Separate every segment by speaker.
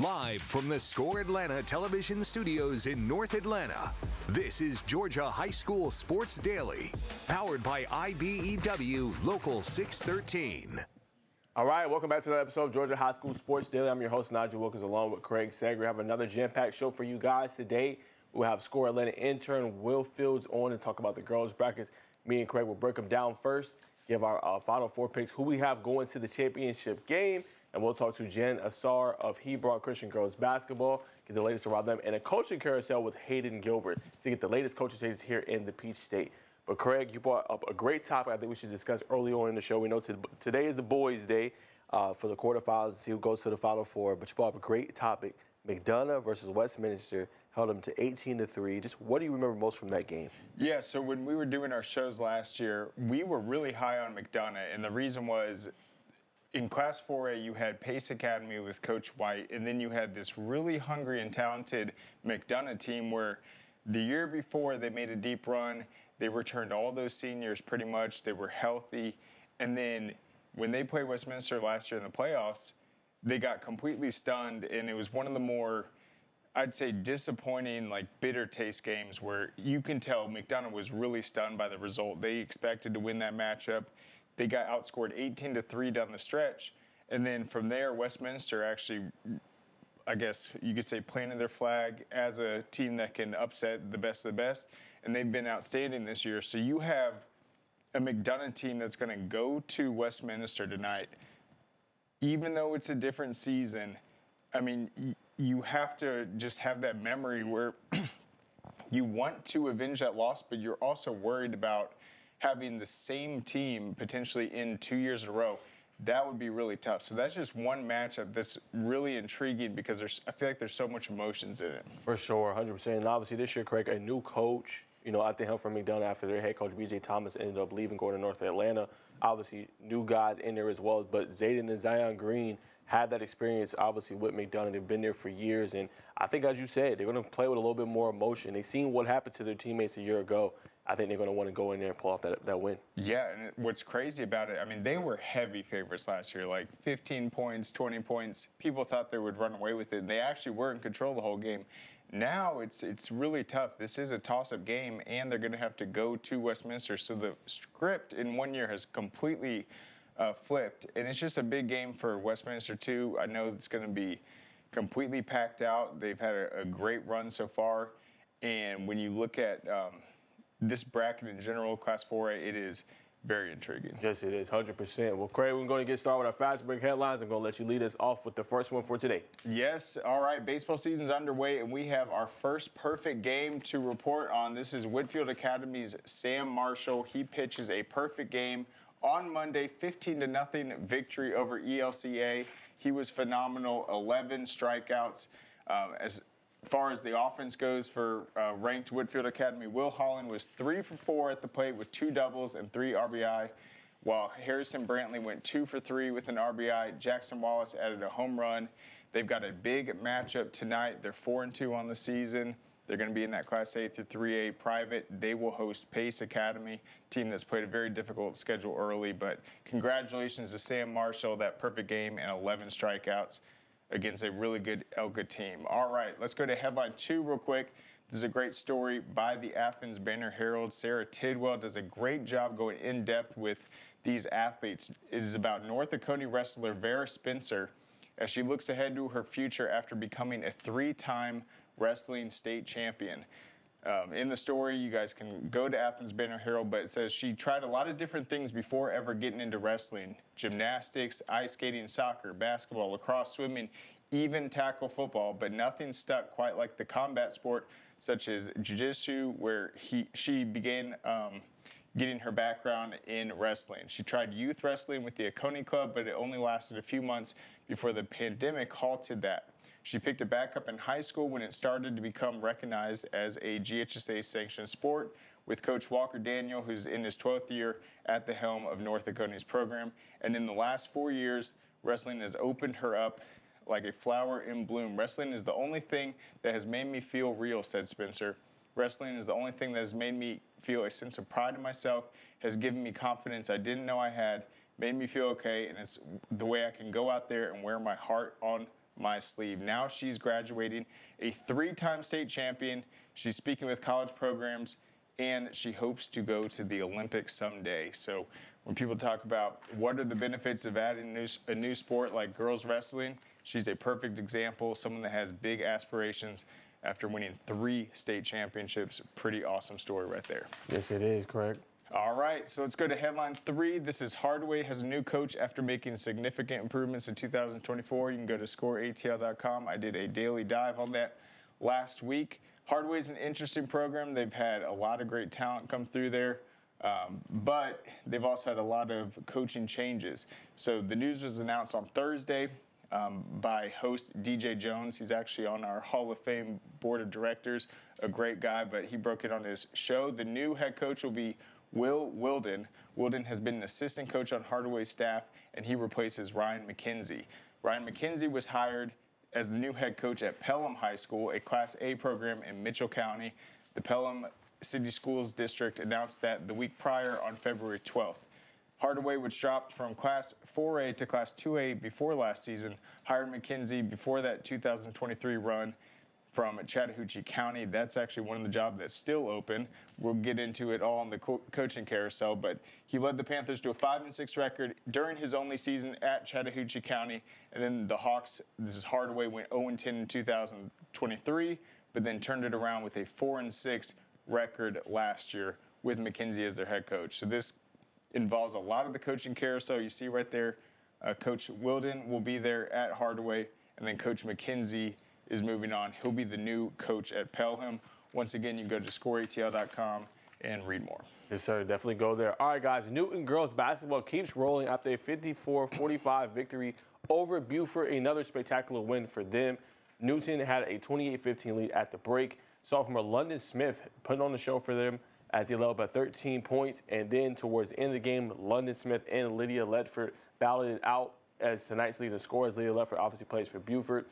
Speaker 1: Live from the Score Atlanta television studios in North Atlanta, this is Georgia High School Sports Daily, powered by IBEW Local 613.
Speaker 2: All right, welcome back to another episode of Georgia High School Sports Daily. I'm your host, Nigel Wilkins, along with Craig Sager. We have another jam-packed show for you guys today. We'll have Score Atlanta intern Will Fields on to talk about the girls' brackets. Me and Craig will break them down first, give our Final Four picks, who we have going to the championship game, and we'll talk to Jen Azar of Hebron Chr girls basketball, get the latest around them, and a coaching carousel with Hayden Gilbert to get the latest coaching changes here in the Peach State. But Craig, you brought up a great topic I think we should discuss early on in the show. We know today is the boys' day for the quarterfinals. Who goes to the Final Four? But you brought up a great topic: McDonough versus Westminster. Held them to 18-3. Just what do you remember most from that game?
Speaker 3: Yeah, so when we were doing our shows last year, we were really high on McDonough, and the reason was in Class 4A, you had Pace Academy with Coach White, and then you had this really hungry and talented McDonough team where the year before they made a deep run. They returned all those seniors pretty much. They were healthy. And then when they played Westminster last year in the playoffs, they got completely stunned, and it was one of the more, I'd say, disappointing, like bitter taste games where you can tell McDonough was really stunned by the result. They expected to win that matchup. They got outscored 18-3 down the stretch. And then from there, Westminster actually, I guess you could say, planted their flag as a team that can upset the best of the best. And they've been outstanding this year. So you have a McDonough team that's going to go to Westminster tonight. Even though it's a different season, I mean, you have to just have that memory where you want to avenge that loss, but you're also worried about having the same team potentially in 2 years in a row. That would be really tough. So that's just one matchup that's really intriguing because I feel like there's so much emotions in it.
Speaker 2: For sure, 100%. And obviously this year, Craig, a new coach, at the helm from McDonough after their head coach, B.J. Thomas, ended up leaving, going to North Atlanta. Obviously, new guys in there as well. But Zayden and Zion Green had that experience, obviously, with McDonough. They've been there for years. And I think, as you said, they're going to play with a little bit more emotion. They've seen what happened to their teammates a year ago. I think they're going to want to go in there and pull off that win.
Speaker 3: Yeah, and what's crazy about it, I mean, they were heavy favorites last year, like 15 points, 20 points. People thought they would run away with it, and they actually were in control the whole game. Now it's really tough. This is a toss-up game, and they're going to have to go to Westminster. So the script in 1 year has completely flipped, and it's just a big game for Westminster, too. I know it's going to be completely packed out. They've had a great run so far, and when you look at this bracket in general, Class 4A, it is very intriguing.
Speaker 2: Yes, it is, 100%. Well, Craig, we're going to get started with our fast break headlines. I'm going to let you lead us off with the first one for today.
Speaker 3: Yes, all right, baseball season's underway, and we have our first perfect game to report on. This is Whitfield Academy's Sam Marshall. He pitches a perfect game on Monday, 15-0 victory over ELCA. He was phenomenal, 11 strikeouts. As far as the offense goes for ranked Whitfield Academy, Will Holland was 3 for 4 at the plate with 2 doubles and 3 RBI, while Harrison Brantley went 2 for 3 with an RBI. Jackson Wallace added a home run. They've got a big matchup tonight. They're 4-2 on the season. They're going to be in that Class A through 3A private. They will host Pace Academy, team that's played a very difficult schedule early. But congratulations to Sam Marshall, that perfect game and 11 strikeouts against a really good Elka team. All right, let's go to headline 2 real quick. This is a great story by the Athens Banner-Herald. Sarah Tidwell does a great job going in depth with these athletes. It is about North Oconee wrestler Vera Spencer as she looks ahead to her future after becoming a 3-time wrestling state champion. In the story, you guys can go to Athens Banner-Herald, but it says she tried a lot of different things before ever getting into wrestling: gymnastics, ice skating, soccer, basketball, lacrosse, swimming, even tackle football, but nothing stuck quite like the combat sport such as jiu-jitsu, where she began getting her background in wrestling. She tried youth wrestling with the Oconee Club, but it only lasted a few months before the pandemic halted that. She picked it back up in high school when it started to become recognized as a GHSA-sanctioned sport with Coach Walker Daniel, who's in his 12th year at the helm of North Oconee's program. And in the last 4 years, wrestling has opened her up like a flower in bloom. Wrestling is the only thing that has made me feel real, said Spencer. Wrestling is the only thing that has made me feel a sense of pride in myself, has given me confidence I didn't know I had, made me feel okay, and it's the way I can go out there and wear my heart on my sleeve. Now she's graduating, a 3-time state champion. She's speaking with college programs, and she hopes to go to the Olympics someday. So when people talk about what are the benefits of adding a new sport like girls wrestling, she's a perfect example, someone that has big aspirations after winning 3 state championships. Pretty awesome story right there.
Speaker 2: Yes, it is, correct.
Speaker 3: All right, so let's go to headline 3. This is Hardaway has a new coach after making significant improvements in 2024. You can go to scoreatl.com. I did a daily dive on that last week. Hardaway's an interesting program. They've had a lot of great talent come through there, but they've also had a lot of coaching changes. So the news was announced on Thursday by host DJ Jones. He's actually on our Hall of Fame board of directors, a great guy, but he broke it on his show. The new head coach will be Will Wilden. Wilden has been an assistant coach on Hardaway's staff, and he replaces Ryan McKenzie. Ryan McKenzie was hired as the new head coach at Pelham High School, a Class A program in Mitchell County. The Pelham City Schools District announced that the week prior on February 12th. Hardaway, which dropped from Class 4A to Class 2A before last season, hired McKenzie before that 2023 run from Chattahoochee County. That's actually one of the jobs that's still open. We'll get into it all in the coaching carousel, but he led the Panthers to a 5-6 record during his only season at Chattahoochee County. And then the Hawks, this is Hardaway, went 0-10 in 2023, but then turned it around with a 4-6 record last year with McKenzie as their head coach. So this involves a lot of the coaching carousel. You see right there, Coach Wilden will be there at Hardaway, and then Coach McKenzie is moving on. He'll be the new coach at Pelham. Once again, you can go to scoreatl.com and read more.
Speaker 2: Yes, sir. Definitely go there. All right, guys. Newton girls basketball keeps rolling after a 54-45 victory over Buford. Another spectacular win for them. Newton had a 28-15 lead at the break. Sophomore London Smith put on the show for them as he led up by 13 points. And then towards the end of the game, London Smith and Lydia Ledford battled it out as tonight's leading scorers. Lydia Ledford obviously plays for Buford.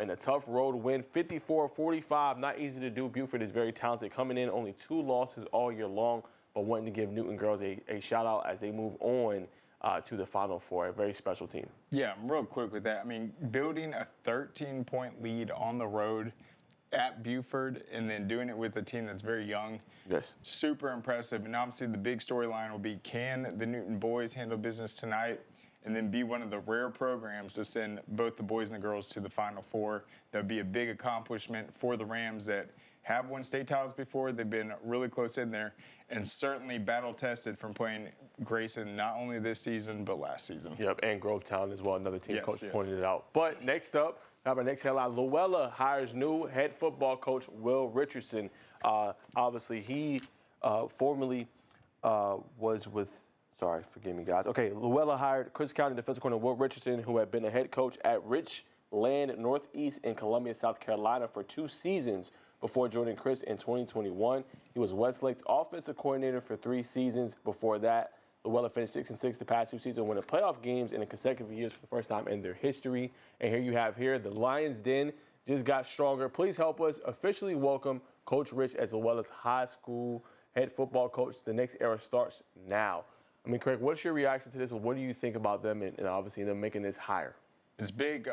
Speaker 2: And a tough road win, 54-45. Not easy to do. Buford is very talented, coming in only 2 losses all year long, but wanting to give Newton girls a shout out as they move on to the Final Four. A very special team.
Speaker 3: Yeah, real quick with that. I mean, building a 13-point lead on the road at Buford and then doing it with a team that's very young.
Speaker 2: Yes.
Speaker 3: Super impressive. And obviously the big storyline will be, can the Newton boys handle business tonight and then be one of the rare programs to send both the boys and the girls to the Final Four? That would be a big accomplishment for the Rams that have won state titles before. They've been really close in there and certainly battle-tested from playing Grayson not only this season but last season.
Speaker 2: Yep, and Grovetown as well, another team.
Speaker 3: Yes,
Speaker 2: Coach
Speaker 3: yes.
Speaker 2: pointed it out. But next up, we have our next headline. Luella hires new head football coach Will Richardson. Obviously, he formerly was with – sorry, forgive me, guys. Okay, Luella hired Chris County defensive coordinator Will Richardson, who had been a head coach at Richland Northeast in Columbia, South Carolina for 2 seasons before joining Chris in 2021. He was Westlake's offensive coordinator for 3 seasons. Before that, Luella finished 6-6 the past 2 seasons, winning playoff games in consecutive years for the first time in their history. And here you have the Lions Den just got stronger. Please help us officially welcome Coach Rich as Luella's high school head football coach. The next era starts now. I mean, Craig, what's your reaction to this? What do you think about them and obviously them making this hire?
Speaker 3: It's big.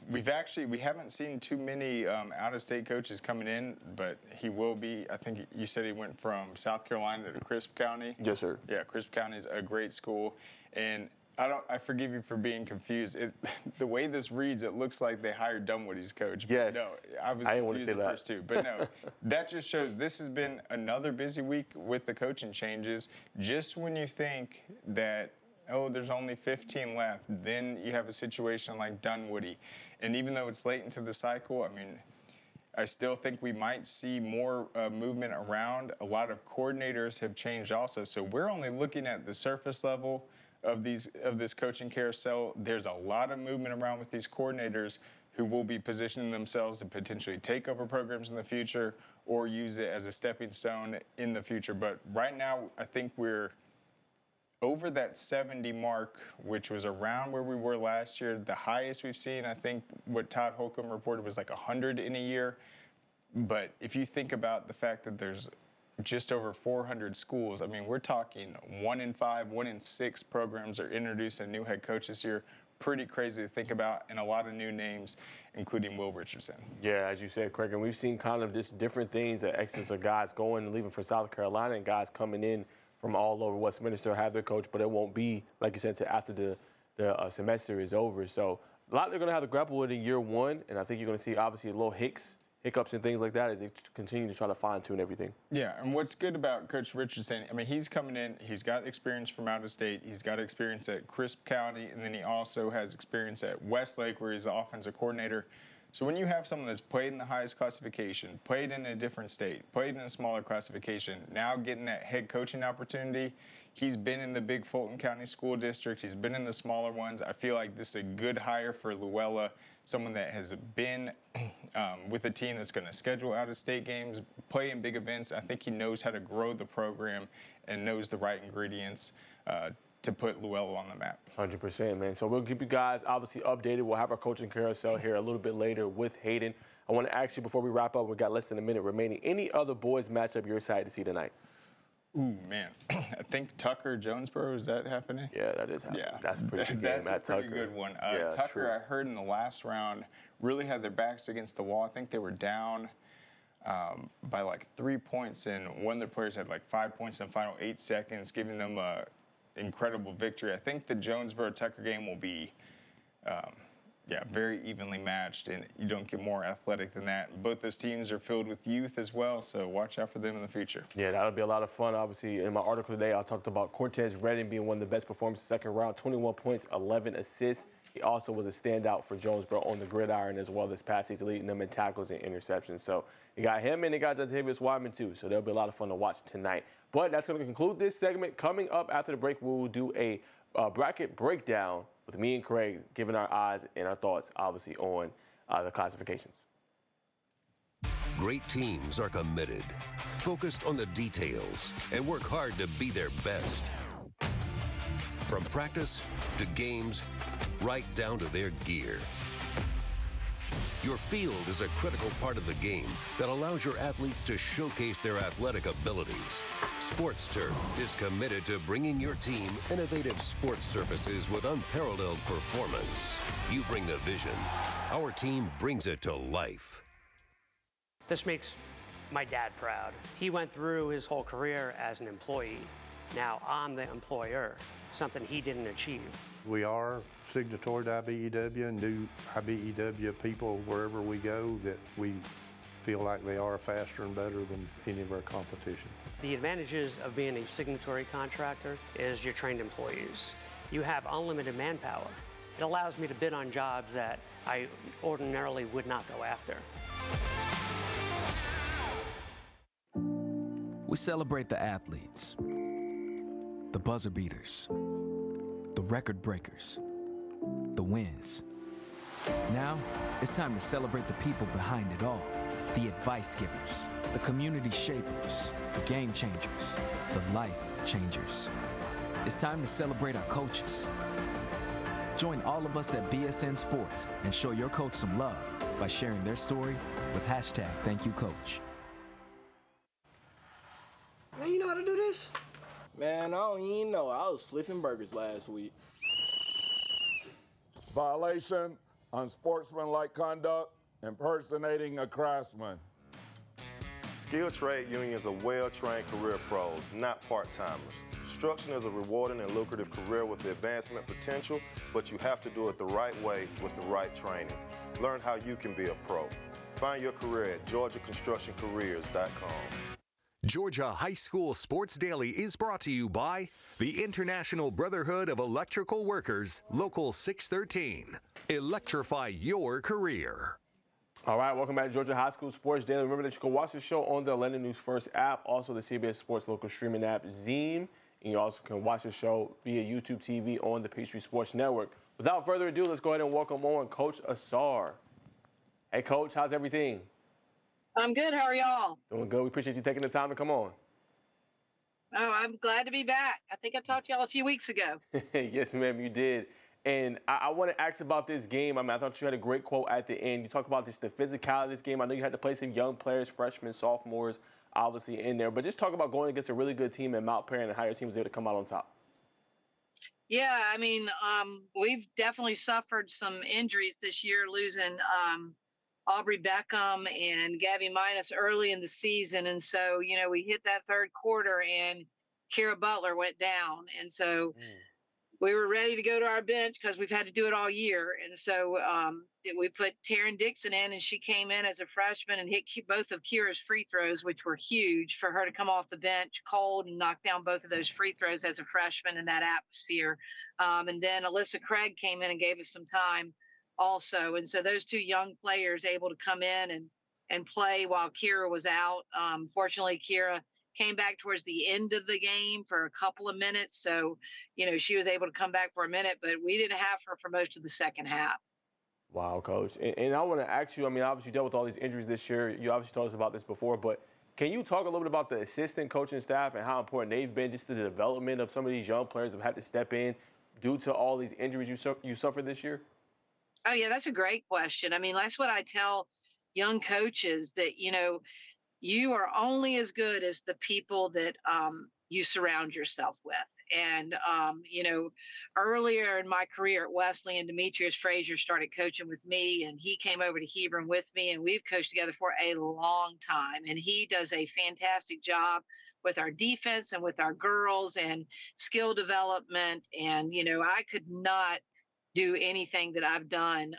Speaker 3: We haven't seen too many out-of-state coaches coming in, but he will be. I think you said he went from South Carolina to Crisp County.
Speaker 2: Yes, sir.
Speaker 3: Yeah, Crisp County is a great school, and I forgive you for being confused. The way this reads, it looks like they hired Dunwoody's coach.
Speaker 2: Yes.
Speaker 3: No, I was confused at first too. But no, that just shows this has been another busy week with the coaching changes. Just when you think that, oh, there's only 15 left, then you have a situation like Dunwoody. And even though it's late into the cycle, I mean, I still think we might see more movement around. A lot of coordinators have changed also. So we're only looking at the surface level of this coaching carousel. There's a lot of movement around with these coordinators who will be positioning themselves to potentially take over programs in the future or use it as a stepping stone in the future. But right now, I think we're over that 70 mark, which was around where we were last year. The highest we've seen, I think what Todd Holcomb reported was like 100 in a year. But if you think about the fact that there's just over 400 schools, I mean, we're talking 1 in 5, 1 in 6 programs are introducing new head coaches here. pretty crazy to think about, and a lot of new names, including Will Richardson.
Speaker 2: Yeah, as you said, Craig, and we've seen kind of just different things that exits of guys going and leaving for South Carolina and guys coming in from all over Westminster have their coach, but it won't be, like you said, until after the semester is over. So a lot they're going to have to grapple with in year one, and I think you're going to see, obviously, little hiccups and things like that as they continue to try to fine-tune everything.
Speaker 3: Yeah, and what's good about Coach Richardson, I mean, he's coming in, he's got experience from out of state, he's got experience at Crisp County, and then he also has experience at Westlake, where he's the offensive coordinator. So when you have someone that's played in the highest classification, played in a different state, played in a smaller classification, now getting that head coaching opportunity, he's been in the big Fulton County School District, he's been in the smaller ones. I feel like this is a good hire for Luella, someone that has been with a team that's going to schedule out-of-state games, play in big events. I think he knows how to grow the program and knows the right ingredients to put Luella on the map.
Speaker 2: 100%, man. So we'll keep you guys obviously updated. We'll have our coaching carousel here a little bit later with Hayden. I want to ask you before we wrap up, we got less than a minute remaining. Any other boys matchup you're excited to see tonight?
Speaker 3: Ooh, man. I think Tucker-Jonesboro, is that happening?
Speaker 2: Yeah, that is happening.
Speaker 3: Yeah.
Speaker 2: That's a pretty good game.
Speaker 3: That's a pretty
Speaker 2: Tucker.
Speaker 3: good one.
Speaker 2: Yeah,
Speaker 3: Tucker,
Speaker 2: true.
Speaker 3: I heard in the last round, really had their backs against the wall. I think they were down by like 3 points, and one of their players had like 5 points in the final 8 seconds, giving them a incredible victory. I think the Jonesboro-Tucker game will be very evenly matched, and you don't get more athletic than that. Both those teams are filled with youth as well, so watch out for them in the future.
Speaker 2: Yeah, that'll be a lot of fun. Obviously, in my article today, I talked about Cortez Redding being one of the best performers in the second round, 21 points, 11 assists. He also was a standout for Jonesboro on the gridiron as well this past season, leading them in tackles and interceptions. So you got him and they got Jontavius Wyman too. So there'll be a lot of fun to watch tonight. But that's going to conclude this segment. Coming up after the break, we will do a bracket breakdown with me and Craig, giving our eyes and our thoughts, obviously, on the classifications.
Speaker 4: Great teams are committed, focused on the details, and work hard to be their best. From practice to games, right down to their gear. Your field is a critical part of the game that allows your athletes to showcase their athletic abilities. Sports Turf is committed to bringing your team innovative sports surfaces with unparalleled performance. You bring the vision. Our team brings it to life.
Speaker 5: This makes my dad proud. He went through his whole career as an employee. Now I'm the employer, something he didn't achieve.
Speaker 6: We are signatory to IBEW and do IBEW people wherever we go that we feel like they are faster and better than any of our competition.
Speaker 5: The advantages of being a signatory contractor is you're trained employees. You have unlimited manpower. It allows me to bid on jobs that I ordinarily would not go after.
Speaker 7: We celebrate the athletes, the buzzer beaters, the record breakers, the wins. Now, it's time to celebrate the people behind it all. The advice givers, the community shapers, the game changers, the life changers. It's time to celebrate our coaches. Join all of us at BSN Sports and show your coach some love by sharing their story with #ThankYouCoach.
Speaker 8: Man, you know how to do this? Man, I don't even know. I was flipping burgers last week.
Speaker 9: Violation, unsportsmanlike conduct, impersonating a craftsman.
Speaker 10: Skilled trade unions are well-trained career pros, not part-timers. Construction is a rewarding and lucrative career with the advancement potential, but you have to do it the right way with the right training. Learn how you can be a pro. Find your career at GeorgiaConstructionCareers.com.
Speaker 1: Georgia High School Sports Daily is brought to you by the International Brotherhood of Electrical Workers, Local 613. Electrify your career.
Speaker 2: All right, welcome back to Georgia High School Sports Daily. Remember that you can watch the show on the Atlanta News First app, also the CBS Sports local streaming app, Zeem, and you also can watch the show via YouTube TV on the Peachtree Sports Network. Without further ado, let's go ahead and welcome on Coach Azar. Hey, Coach, how's everything?
Speaker 11: I'm good. How are y'all?
Speaker 2: Doing good. We appreciate you taking the time to come on.
Speaker 11: Oh, I'm glad to be back. I think I talked to y'all a few weeks ago.
Speaker 2: Yes, ma'am, you did. And I want to ask about this game. I mean, I thought you had a great quote at the end. You talk about just the physicality of this game. I know you had to play some young players, freshmen, sophomores, obviously in there. But just talk about going against a really good team in Mount Perry and how your team was able to come out on top.
Speaker 11: Yeah, I mean, we've definitely suffered some injuries this year, losing Aubrey Beckham and Gabby Minus early in the season. And so, we hit that third quarter and Kira Butler went down. And so we were ready to go to our bench because we've had to do it all year. And so we put Taryn Dixon in, and she came in as a freshman and hit both of Kira's free throws, which were huge for her to come off the bench cold and knock down both of those free throws as a freshman in that atmosphere. And then Alyssa Craig came in and gave us some time also. And so those two young players able to come in and play while Kira was out. Fortunately, Kira came back towards the end of the game for a couple of minutes. So, she was able to come back for a minute, but we didn't have her for most of the second half.
Speaker 2: Wow, Coach. And I want to ask you, I mean, obviously you dealt with all these injuries this year. You obviously told us about this before, but can you talk a little bit about the assistant coaching staff and how important they've been just to the development of some of these young players that have had to step in due to all these injuries you suffered this year?
Speaker 11: Oh, yeah, that's a great question. I mean, that's what I tell young coaches, that, you are only as good as the people that you surround yourself with. And, earlier in my career at Wesleyan, Demetrius Frazier started coaching with me, and he came over to Hebron with me, and we've coached together for a long time. And he does a fantastic job with our defense and with our girls and skill development. And, I could not do anything that I've done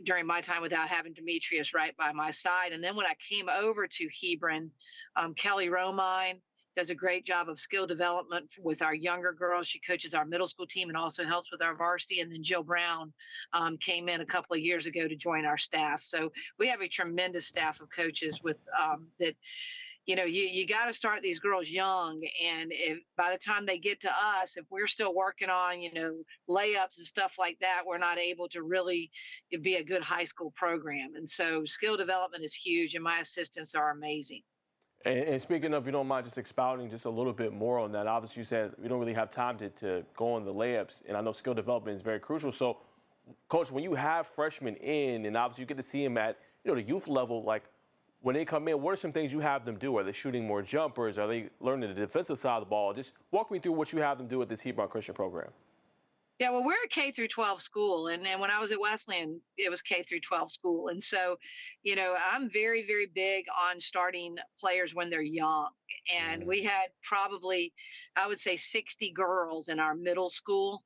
Speaker 11: during my time without having Demetrius right by my side. And then when I came over to Hebron, Kelly Romine does a great job of skill development with our younger girls. She coaches our middle school team and also helps with our varsity. And then Jill Brown came in a couple of years ago to join our staff. So we have a tremendous staff of coaches with that. You got to start these girls young. And by the time they get to us, if we're still working on, layups and stuff like that, we're not able to really be a good high school program. And so skill development is huge, and my assistants are amazing.
Speaker 2: And speaking of, you don't mind just expounding just a little bit more on that. Obviously, you said we don't really have time to go on the layups, and I know skill development is very crucial. So, Coach, when you have freshmen in, and obviously you get to see them at, the youth level, like, when they come in, what are some things you have them do? Are they shooting more jumpers? Are they learning the defensive side of the ball? Just walk me through what you have them do at this Hebron Christian program.
Speaker 11: Yeah, well, we're a K through 12 school. And when I was at Wesleyan, it was K through 12 school. And so, I'm very, very big on starting players when they're young. And we had probably, I would say, 60 girls in our middle school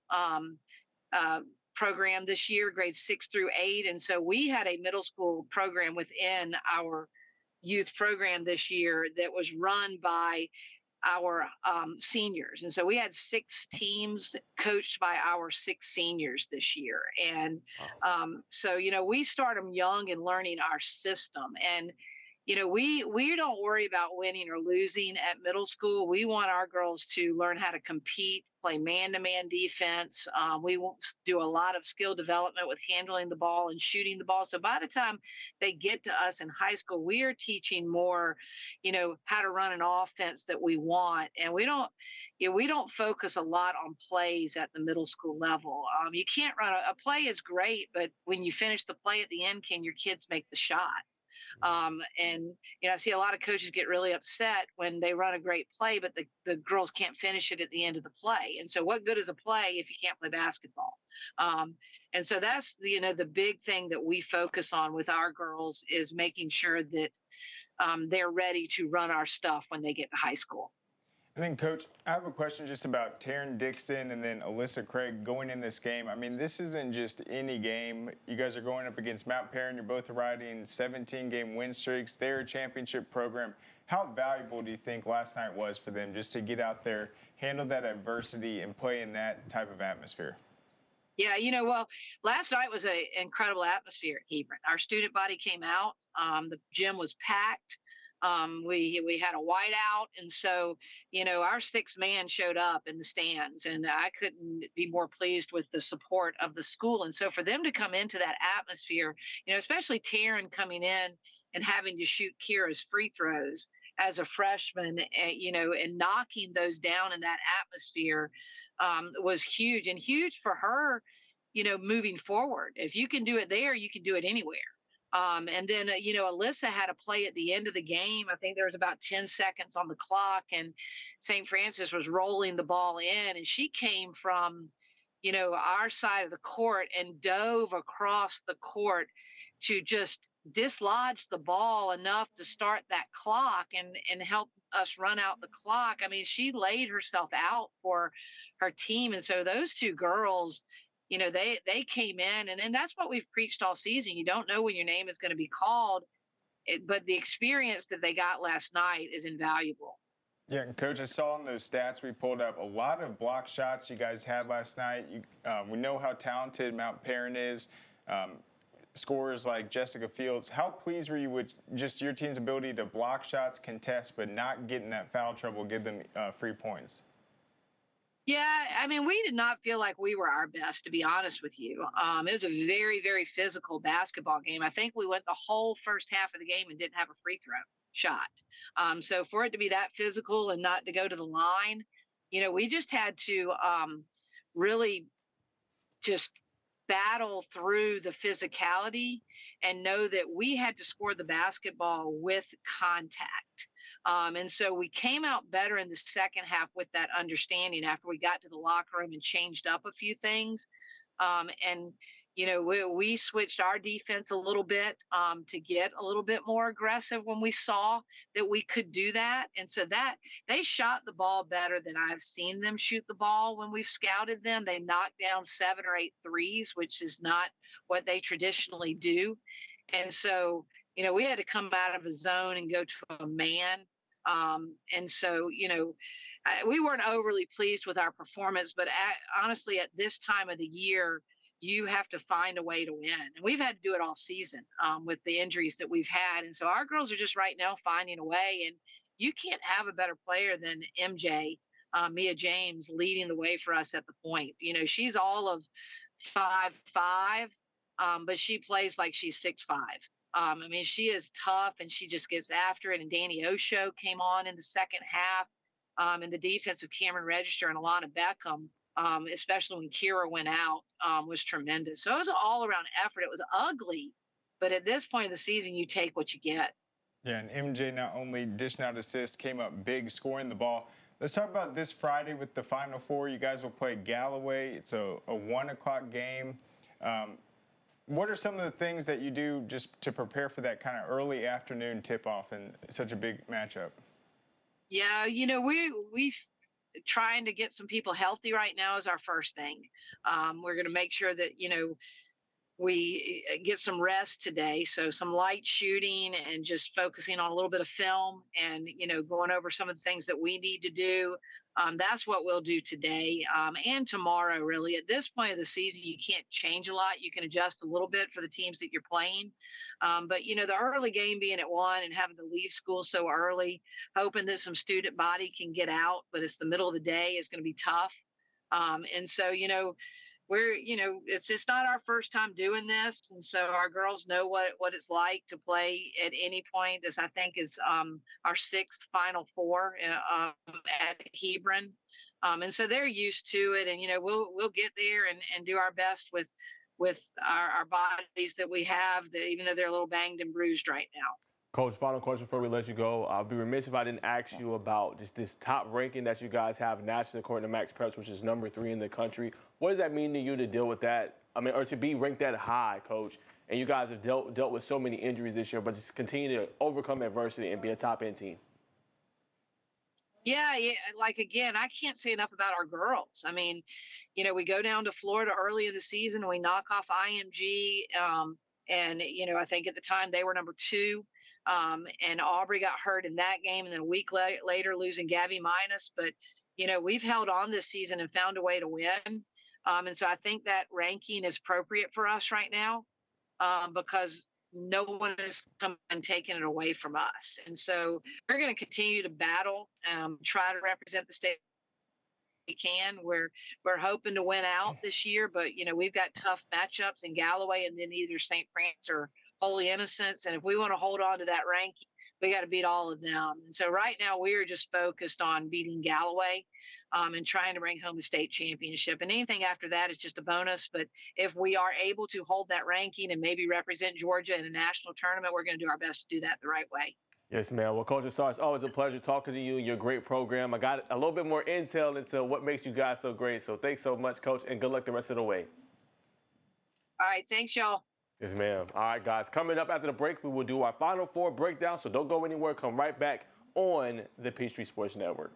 Speaker 11: program this year, grades 6 through 8. And so we had a middle school program within our youth program this year that was run by our seniors. And so we had 6 teams coached by our 6 seniors this year. And so, we start them young and learning our system. And, we don't worry about winning or losing at middle school. We want our girls to learn how to compete, play man-to-man defense. We do a lot of skill development with handling the ball and shooting the ball. So by the time they get to us in high school, we are teaching more, how to run an offense that we want. And we don't focus a lot on plays at the middle school level. You can't run a play is great, but when you finish the play at the end, can your kids make the shot? And I see a lot of coaches get really upset when they run a great play, but the girls can't finish it at the end of the play. And so what good is a play if you can't play basketball? And so that's the big thing that we focus on with our girls is making sure that they're ready to run our stuff when they get to high school.
Speaker 3: And then, Coach, I have a question just about Taryn Dixon and then Alyssa Craig going in this game. I mean, this isn't just any game. You guys are going up against Mount Perrin. You're both riding 17-game win streaks. They're a championship program. How valuable do you think last night was for them just to get out there, handle that adversity, and play in that type of atmosphere?
Speaker 11: Yeah, well, last night was an incredible atmosphere at Hebron. Our student body came out. The gym was packed. We had a whiteout, and so our 6th man showed up in the stands, and I couldn't be more pleased with the support of the school. And so for them to come into that atmosphere, especially Taryn coming in and having to shoot Kira's free throws as a freshman, and knocking those down in that atmosphere was huge, and huge for her, moving forward. If you can do it there, you can do it anywhere. And then, Alyssa had a play at the end of the game. I think there was about 10 seconds on the clock, and St. Francis was rolling the ball in, and she came from, our side of the court and dove across the court to just dislodge the ball enough to start that clock and help us run out the clock. I mean, she laid herself out for her team. And so those two girls, they came in, and that's what we've preached all season. You don't know when your name is going to be called, but the experience that they got last night is invaluable.
Speaker 3: Yeah, and Coach, I saw in those stats we pulled up a lot of block shots you guys had last night. We know how talented Mount Perrin is. Scorers like Jessica Fields. How pleased were you with just your team's ability to block shots, contest, but not get in that foul trouble, give them free points?
Speaker 11: Yeah, I mean, we did not feel like we were our best, to be honest with you. It was a very, very physical basketball game. I think we went the whole first half of the game and didn't have a free throw shot. So for it to be that physical and not to go to the line, we just had to really just battle through the physicality and know that we had to score the basketball with contact. And so we came out better in the second half with that understanding after we got to the locker room and changed up a few things. We switched our defense a little bit to get a little bit more aggressive when we saw that we could do that. And so that they shot the ball better than I've seen them shoot the ball when we've scouted them. They knocked down 7 or 8 threes, which is not what they traditionally do. And so, we had to come out of a zone and go to a man. And so, we weren't overly pleased with our performance, but honestly, at this time of the year, you have to find a way to win. And we've had to do it all season with the injuries that we've had. And so our girls are just right now finding a way. And you can't have a better player than MJ, Mia James, leading the way for us at the point. She's all of 5'5", but she plays like she's 6'5". I mean, she is tough and she just gets after it. And Danny Osho came on in the second half. And the defense of Cameron Register and Alana Beckham, especially when Kira went out, was tremendous. So it was an all-around effort. It was ugly, but at this point of the season, you take what you get.
Speaker 3: Yeah, and MJ not only dishing out assists, came up big, scoring the ball. Let's talk about this Friday with the Final Four. You guys will play Galloway. It's a 1 o'clock game. What are some of the things that you do just to prepare for that kind of early afternoon tip-off and such a big matchup?
Speaker 11: Yeah, we trying to get some people healthy right now is our first thing. We're going to make sure that, we get some rest today. So some light shooting and just focusing on a little bit of film and, going over some of the things that we need to do. That's what we'll do today and tomorrow, really. At this point of the season, you can't change a lot. You can adjust a little bit for the teams that you're playing. But, the early game being at 1 and having to leave school so early, hoping that some student body can get out, but it's the middle of the day, is going to be tough. And so, we're, it's not our first time doing this. And so our girls know what it's like to play at any point. This, I think, is our 6th Final Four at Hebron. And so they're used to it. And, we'll get there and do our best with our bodies that we have, even though they're a little banged and bruised right now.
Speaker 2: Coach, final question before we let you go. I'll be remiss if I didn't ask you about just this top ranking that you guys have nationally according to Max Preps, which is number 3 in the country. What does that mean to you to deal with that? I mean, or to be ranked that high, Coach? And you guys have dealt with so many injuries this year, but just continue to overcome adversity and be a top-end team.
Speaker 11: Yeah. Like, again, I can't say enough about our girls. I mean, we go down to Florida early in the season and we knock off IMG. And, I think at the time they were number 2. And Aubrey got hurt in that game. And then a week later, losing Gabby Minus. But, we've held on this season and found a way to win. And so I think that ranking is appropriate for us right now because no one has come and taken it away from us. And so we're going to continue to battle, try to represent the state we can. We're hoping to win out this year, but we've got tough matchups in Galloway and then either St. Francis or Holy Innocents. And if we want to hold on to that ranking, we got to beat all of them. And so right now we are just focused on beating Galloway and trying to bring home a state championship. And anything after that is just a bonus. But if we are able to hold that ranking and maybe represent Georgia in a national tournament, we're going to do our best to do that the right way.
Speaker 2: Yes, ma'am. Well, Coach Azar, it's always a pleasure talking to you and your great program. I got a little bit more intel into what makes you guys so great. So thanks so much, Coach, and good luck the rest of the way.
Speaker 11: All right. Thanks, y'all.
Speaker 2: Yes, ma'am. All right, guys. Coming up after the break, we will do our Final Four breakdown. So don't go anywhere. Come right back on the Peachtree Sports Network.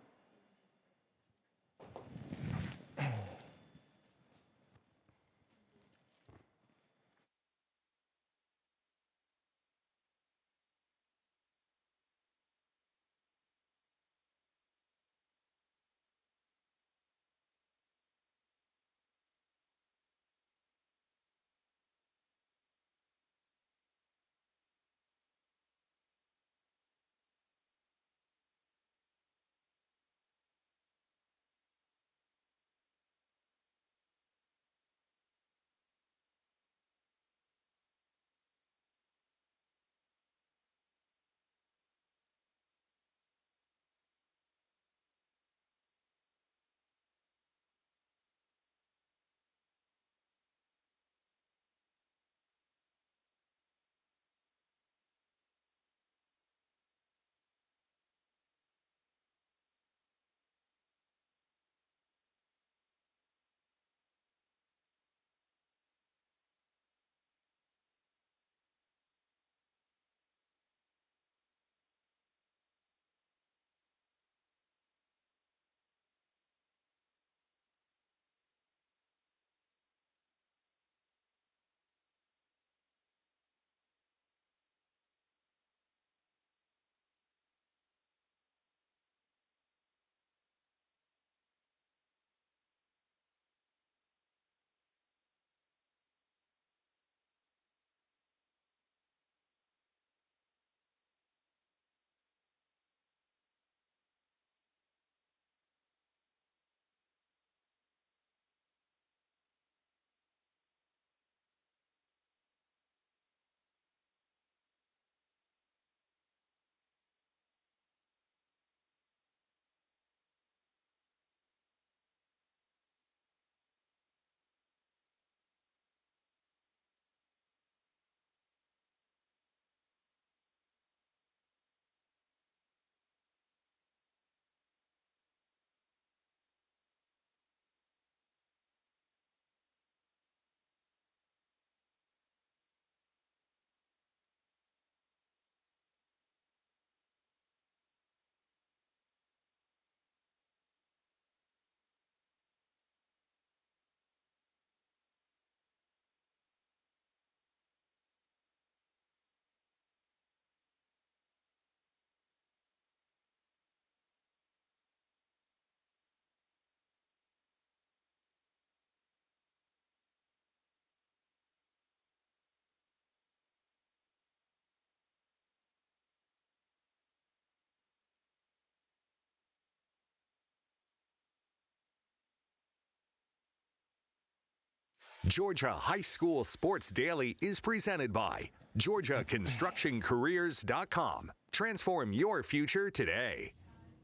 Speaker 1: Georgia High School Sports Daily is presented by GeorgiaConstructionCareers.com. Transform your future today.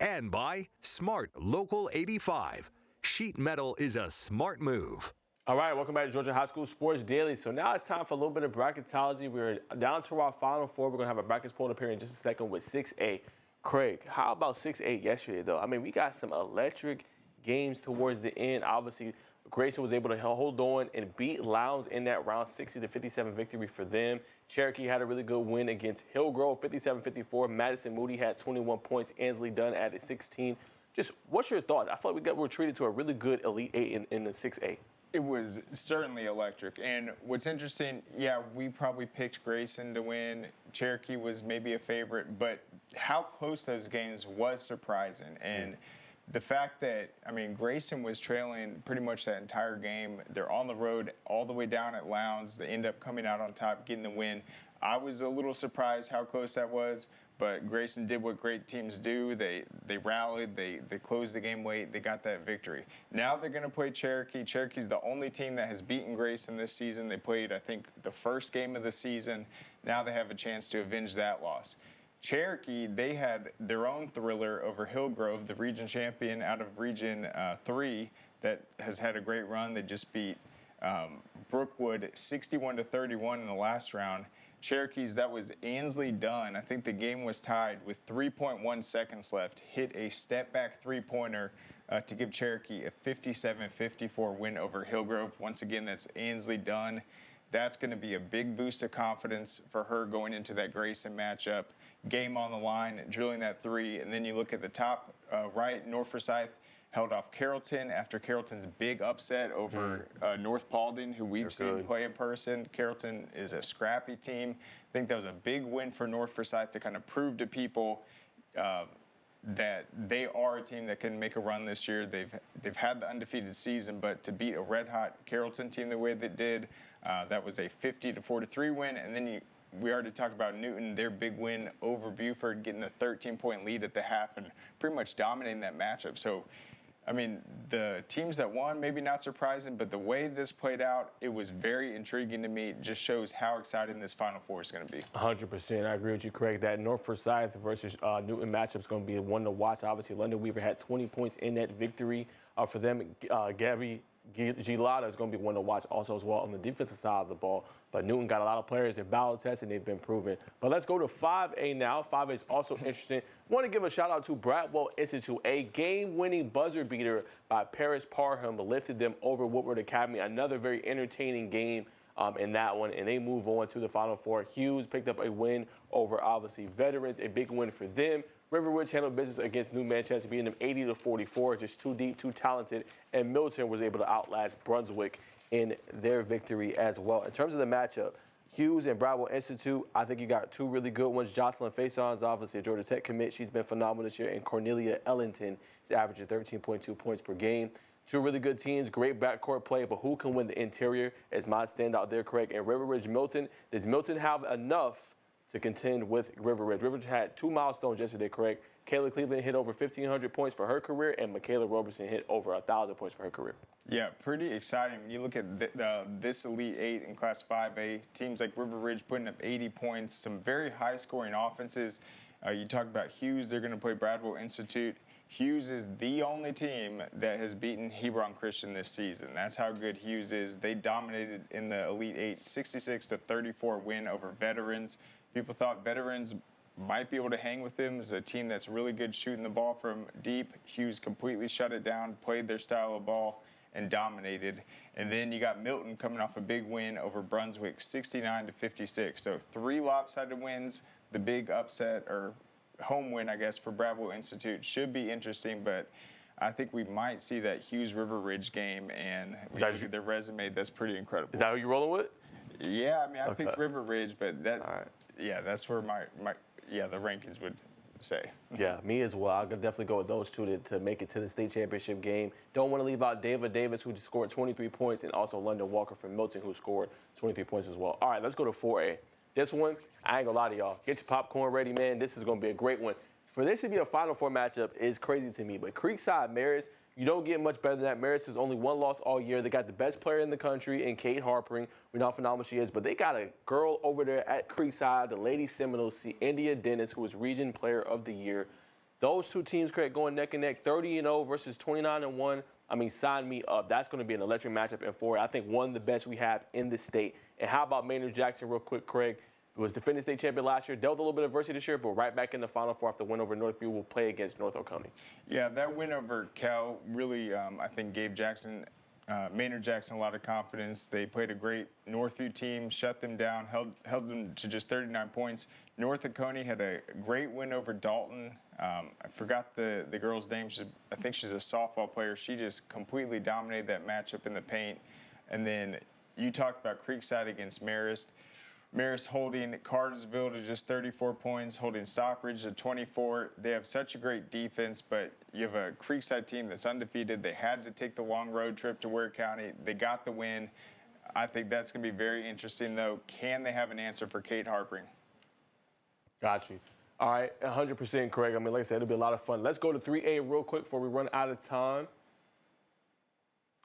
Speaker 1: And by Smart Local 85. Sheet metal is a smart move.
Speaker 2: All right, welcome back to Georgia High School Sports Daily. So now it's time for a little bit of bracketology. We're down to our Final Four. We're going to have a brackets poll appear in just a second with 6A. Craig, how about 6A yesterday, though? I mean, we got some electric games towards the end. Obviously, Grayson was able to hold on and beat Lowndes in that round, 60-57 victory for them. Cherokee had a really good win against Hillgrove, 57-54. Madison Moody had 21 points. Ansley Dunn added 16. Just what's your thoughts? I feel like we were treated to a really good Elite Eight in the 6A.
Speaker 3: It was certainly electric. And what's interesting, yeah, we probably picked Grayson to win. Cherokee was maybe a favorite, but how close those games was surprising. And the fact that, I mean, Grayson was trailing pretty much that entire game. They're on the road all the way down at Lowndes. They end up coming out on top, getting the win. I was a little surprised how close that was, but Grayson did what great teams do. They rallied, they closed the game late, they got that victory. Now they're going to play Cherokee. Cherokee's the only team that has beaten Grayson this season. They played, I think, the first game of the season. Now they have a chance to avenge that loss. Cherokee, they had their own thriller over Hillgrove, the region champion out of Region 3 that has had a great run. They just beat Brookwood 61-31 in the last round. Cherokee's, that was Ansley Dunn. I think the game was tied with 3.1 seconds left. Hit a step-back three-pointer to give Cherokee a 57-54 win over Hillgrove. Once again, that's Ansley Dunn. That's going to be a big boost of confidence for her going into that Grayson matchup. Game on the line, drilling that three. And then you look at the top right, North Forsyth held off Carrollton after Carrollton's big upset over North Paulding, who we've seen play in person. Carrollton is a scrappy team. I think that was a big win for North Forsyth to kind of prove to people that they are a team that can make a run this year. They've had the undefeated season, but to beat a red-hot Carrollton team the way they did, that was a 50-43 win. And then we already talked about Newton, their big win over Buford, getting a 13-point lead at the half and pretty much dominating that matchup. So, I mean, the teams that won, maybe not surprising, but the way this played out, it was very intriguing to me. It just shows how exciting this Final Four is going to be.
Speaker 2: 100%. I agree with you, Craig. That North Forsyth versus Newton matchup is going to be one to watch. Obviously, London Weaver had 20 points in that victory. For them, Gabby Gilada is going to be one to watch also as well on the defensive side of the ball. But Newton got a lot of players in ballot tests, and they've been proven. But let's go to 5A now. 5A is also interesting. Want to give a shout-out to Bradwell Institute. A game-winning buzzer beater by Paris Parham lifted them over Woodward Academy. Another very entertaining game in that one, and they move on to the Final Four. Hughes picked up a win over, obviously, Veterans, a big win for them. River Ridge handled business against New Manchester, beating them 80-44, just too deep, too talented. And Milton was able to outlast Brunswick in their victory as well. In terms of the matchup, Hughes and Bradwell Institute, I think you got two really good ones. Jocelyn Faison's obviously a Georgia Tech commit. She's been phenomenal this year. And Cornelia Ellington is averaging 13.2 points per game. Two really good teams, great backcourt play, but who can win the interior is my standout there, Craig. And River Ridge Milton, does Milton have enough to contend with River Ridge? River Ridge had two milestones yesterday, Craig. Kayla Cleveland hit over 1,500 points for her career, and Michaela Roberson hit over 1,000 points for her career.
Speaker 3: Yeah, pretty exciting. When you look at this Elite Eight in Class 5A, teams like River Ridge putting up 80 points, some very high-scoring offenses. You talk about Hughes, they're going to play Bradwell Institute. Hughes is the only team that has beaten Hebron Christian this season. That's how good Hughes is. They dominated in the Elite Eight, 66-34 win over Veterans. People thought Veterans might be able to hang with them as a team that's really good shooting the ball from deep. Hughes completely shut it down, played their style of ball, and dominated. And then you got Milton coming off a big win over Brunswick, 69-56. So three lopsided wins. The big upset, or home win, I guess, for Bradwell Institute should be interesting, but I think we might see that Hughes River Ridge game, and their resume, that's pretty incredible.
Speaker 2: Is that who you're rolling with?
Speaker 3: Yeah, I mean, I picked River Ridge, but that, yeah, that's where my the rankings would say.
Speaker 2: Yeah, me as well. I could definitely go with those two to make it to the state championship game. Don't want to leave out David Davis, who scored 23 points, and also London Walker from Milton, who scored 23 points as well. All right, let's go to 4A. This one, I ain't gonna lie to y'all. Get your popcorn ready, man. This is gonna be a great one. For this to be a Final Four matchup is crazy to me, but Creekside Marist, you don't get much better than that. Marist is only one loss all year. They got the best player in the country in Kate Harpering. We know how phenomenal she is, but they got a girl over there at Creekside, the Lady Seminoles, India Dennis, who was Region Player of the Year. Those two teams, Craig, going neck and neck, 30-0 versus 29-1. I mean, sign me up. That's going to be an electric matchup in 4A. I think one of the best we have in the state. And how about Maynard Jackson real quick, Craig? Was defending state champion last year, dealt a little bit of adversity this year, but right back in the Final Four after the win over Northview, will play against North Oconee.
Speaker 3: Yeah, that win over Cal really, I think, gave Maynard Jackson a lot of confidence. They played a great Northview team, shut them down, held them to just 39 points. North Oconee had a great win over Dalton. I forgot the girl's name. I think she's a softball player. She just completely dominated that matchup in the paint. And then you talked about Creekside against Marist. Marist holding Cartersville to just 34 points, holding Stockbridge to 24. They have such a great defense, but you have a Creekside team that's undefeated. They had to take the long road trip to Ware County. They got the win. I think that's going to be very interesting, though. Can they have an answer for Kate Harpering?
Speaker 2: Got you. All right, 100%, Craig. I mean, like I said, it'll be a lot of fun. Let's go to 3A real quick before we run out of time.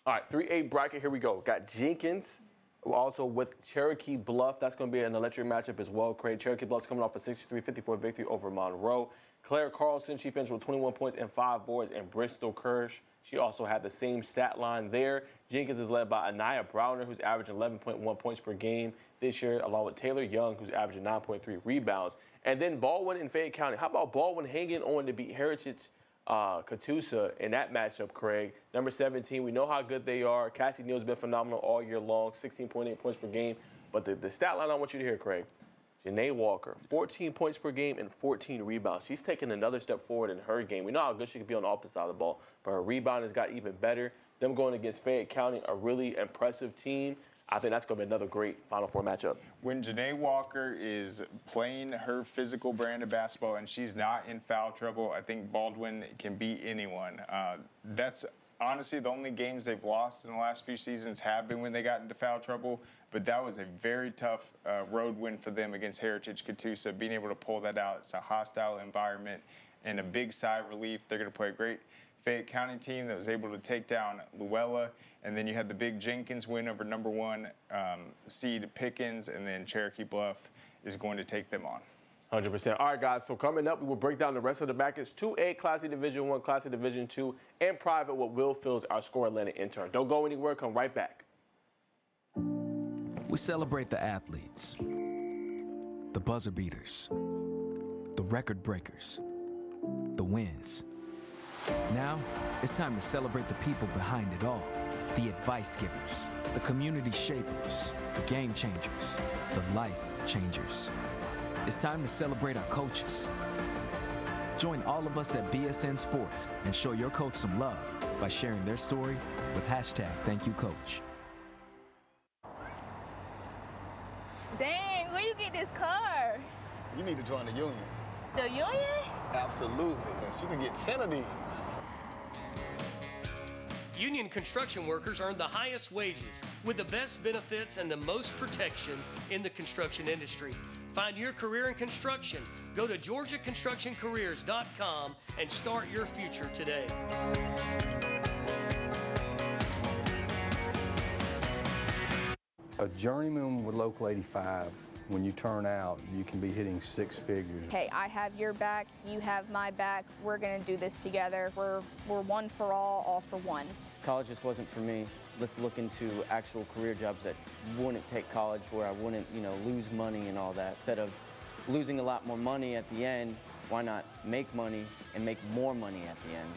Speaker 2: All right, 3A bracket, here we go. Got Jenkins Also with Cherokee Bluff, that's going to be an electric matchup as well, Craig. Cherokee Bluff's coming off a 63-54 victory over Monroe. Claire Carlson, she finished with 21 points and 5 boards, and Bristol Kirsch, she also had the same stat line there. Jenkins is led by Anaya Browner, who's averaging 11.1 points per game this year, along with Taylor Young, who's averaging 9.3 rebounds. And then Baldwin and Fayette County. How about Baldwin hanging on to beat Heritage Catoosa in that matchup, Craig? Number 17, we know how good they are. Cassie Neal's been phenomenal all year long, 16.8 points per game. But the stat line I want you to hear, Craig, Janae Walker, 14 points per game and 14 rebounds. She's taken another step forward in her game. We know how good she can be on the offensive side of the ball, but her rebound has got even better. Them going against Fayette County, a really impressive team. I think that's going to be another great Final Four matchup.
Speaker 3: When Janae Walker is playing her physical brand of basketball and she's not in foul trouble, I think Baldwin can beat anyone. That's honestly the only games they've lost in the last few seasons have been when they got into foul trouble. But that was a very tough road win for them against Heritage Catoosa, being able to pull that out. It's a hostile environment and a big sigh of relief. They're going to play a great Fayette County team that was able to take down Luella. And then you had the big Jenkins win over number 1 seed Pickens, and then Cherokee Bluff is going to take them on.
Speaker 2: 100%. All right, guys, so coming up, we will break down the rest of the brackets. 2A, Class A Division 1, Class A Division 2, and private with Will Fields, our Score Atlanta intern. Don't go anywhere. Come right back.
Speaker 7: We celebrate the athletes, the buzzer beaters, the record breakers, the wins. Now, it's time to celebrate the people behind it all. The advice givers, the community shapers, the game changers, the life changers. It's time to celebrate our coaches. Join all of us at BSN Sports and show your coach some love by sharing their story with #ThankYouCoach.
Speaker 12: Dang, where you get this car?
Speaker 13: You need to join the union.
Speaker 12: The union?
Speaker 13: Absolutely. You can get 10 of these.
Speaker 14: Union construction workers earn the highest wages with the best benefits and the most protection in the construction industry. Find your career in construction. Go to GeorgiaConstructionCareers.com and start your future today.
Speaker 15: A journeyman with Local 85, when you turn out, you can be hitting 6 figures.
Speaker 12: Hey, I have your back, you have my back. We're gonna do this together. We're one for all for one.
Speaker 16: College just wasn't for me. Let's look into actual career jobs that wouldn't take college, where I wouldn't, lose money and all that. Instead of losing a lot more money at the end, why not make money and make more money at the end?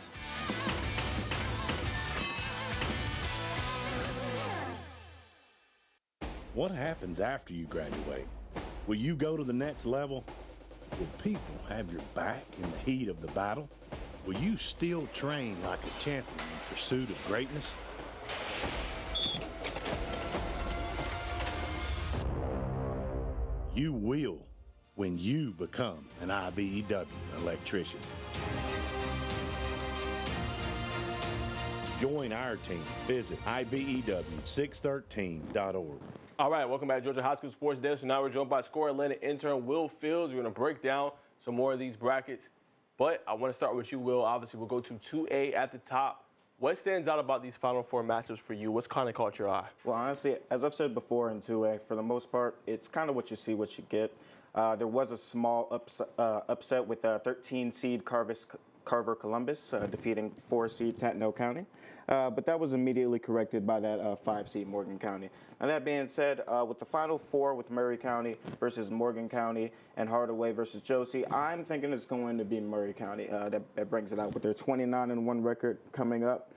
Speaker 17: What happens after you graduate? Will you go to the next level? Will people have your back in the heat of the battle? Will you still train like a champion in pursuit of greatness? You will when you become an IBEW electrician. Join our team. Visit IBEW613.org.
Speaker 2: All right, welcome back to Georgia High School Sports Day. So now we're joined by Score Atlanta intern Will Fields. We're going to break down some more of these brackets. But I want to start with you, Will. Obviously, we'll go to 2A at the top. What stands out about these Final Four matchups for you? What's kind of caught your eye?
Speaker 18: Well, honestly, as I've said before in 2A, for the most part, it's kind of what you see, what you get. There was a small upset with 13 seed Carver Columbus defeating 4 seed Tatnall County. But that was immediately corrected by that 5 seed Morgan County. Now that being said, with the Final Four with Murray County versus Morgan County and Hardaway versus Josie, I'm thinking it's going to be Murray County that brings it out with their 29-1 record coming up.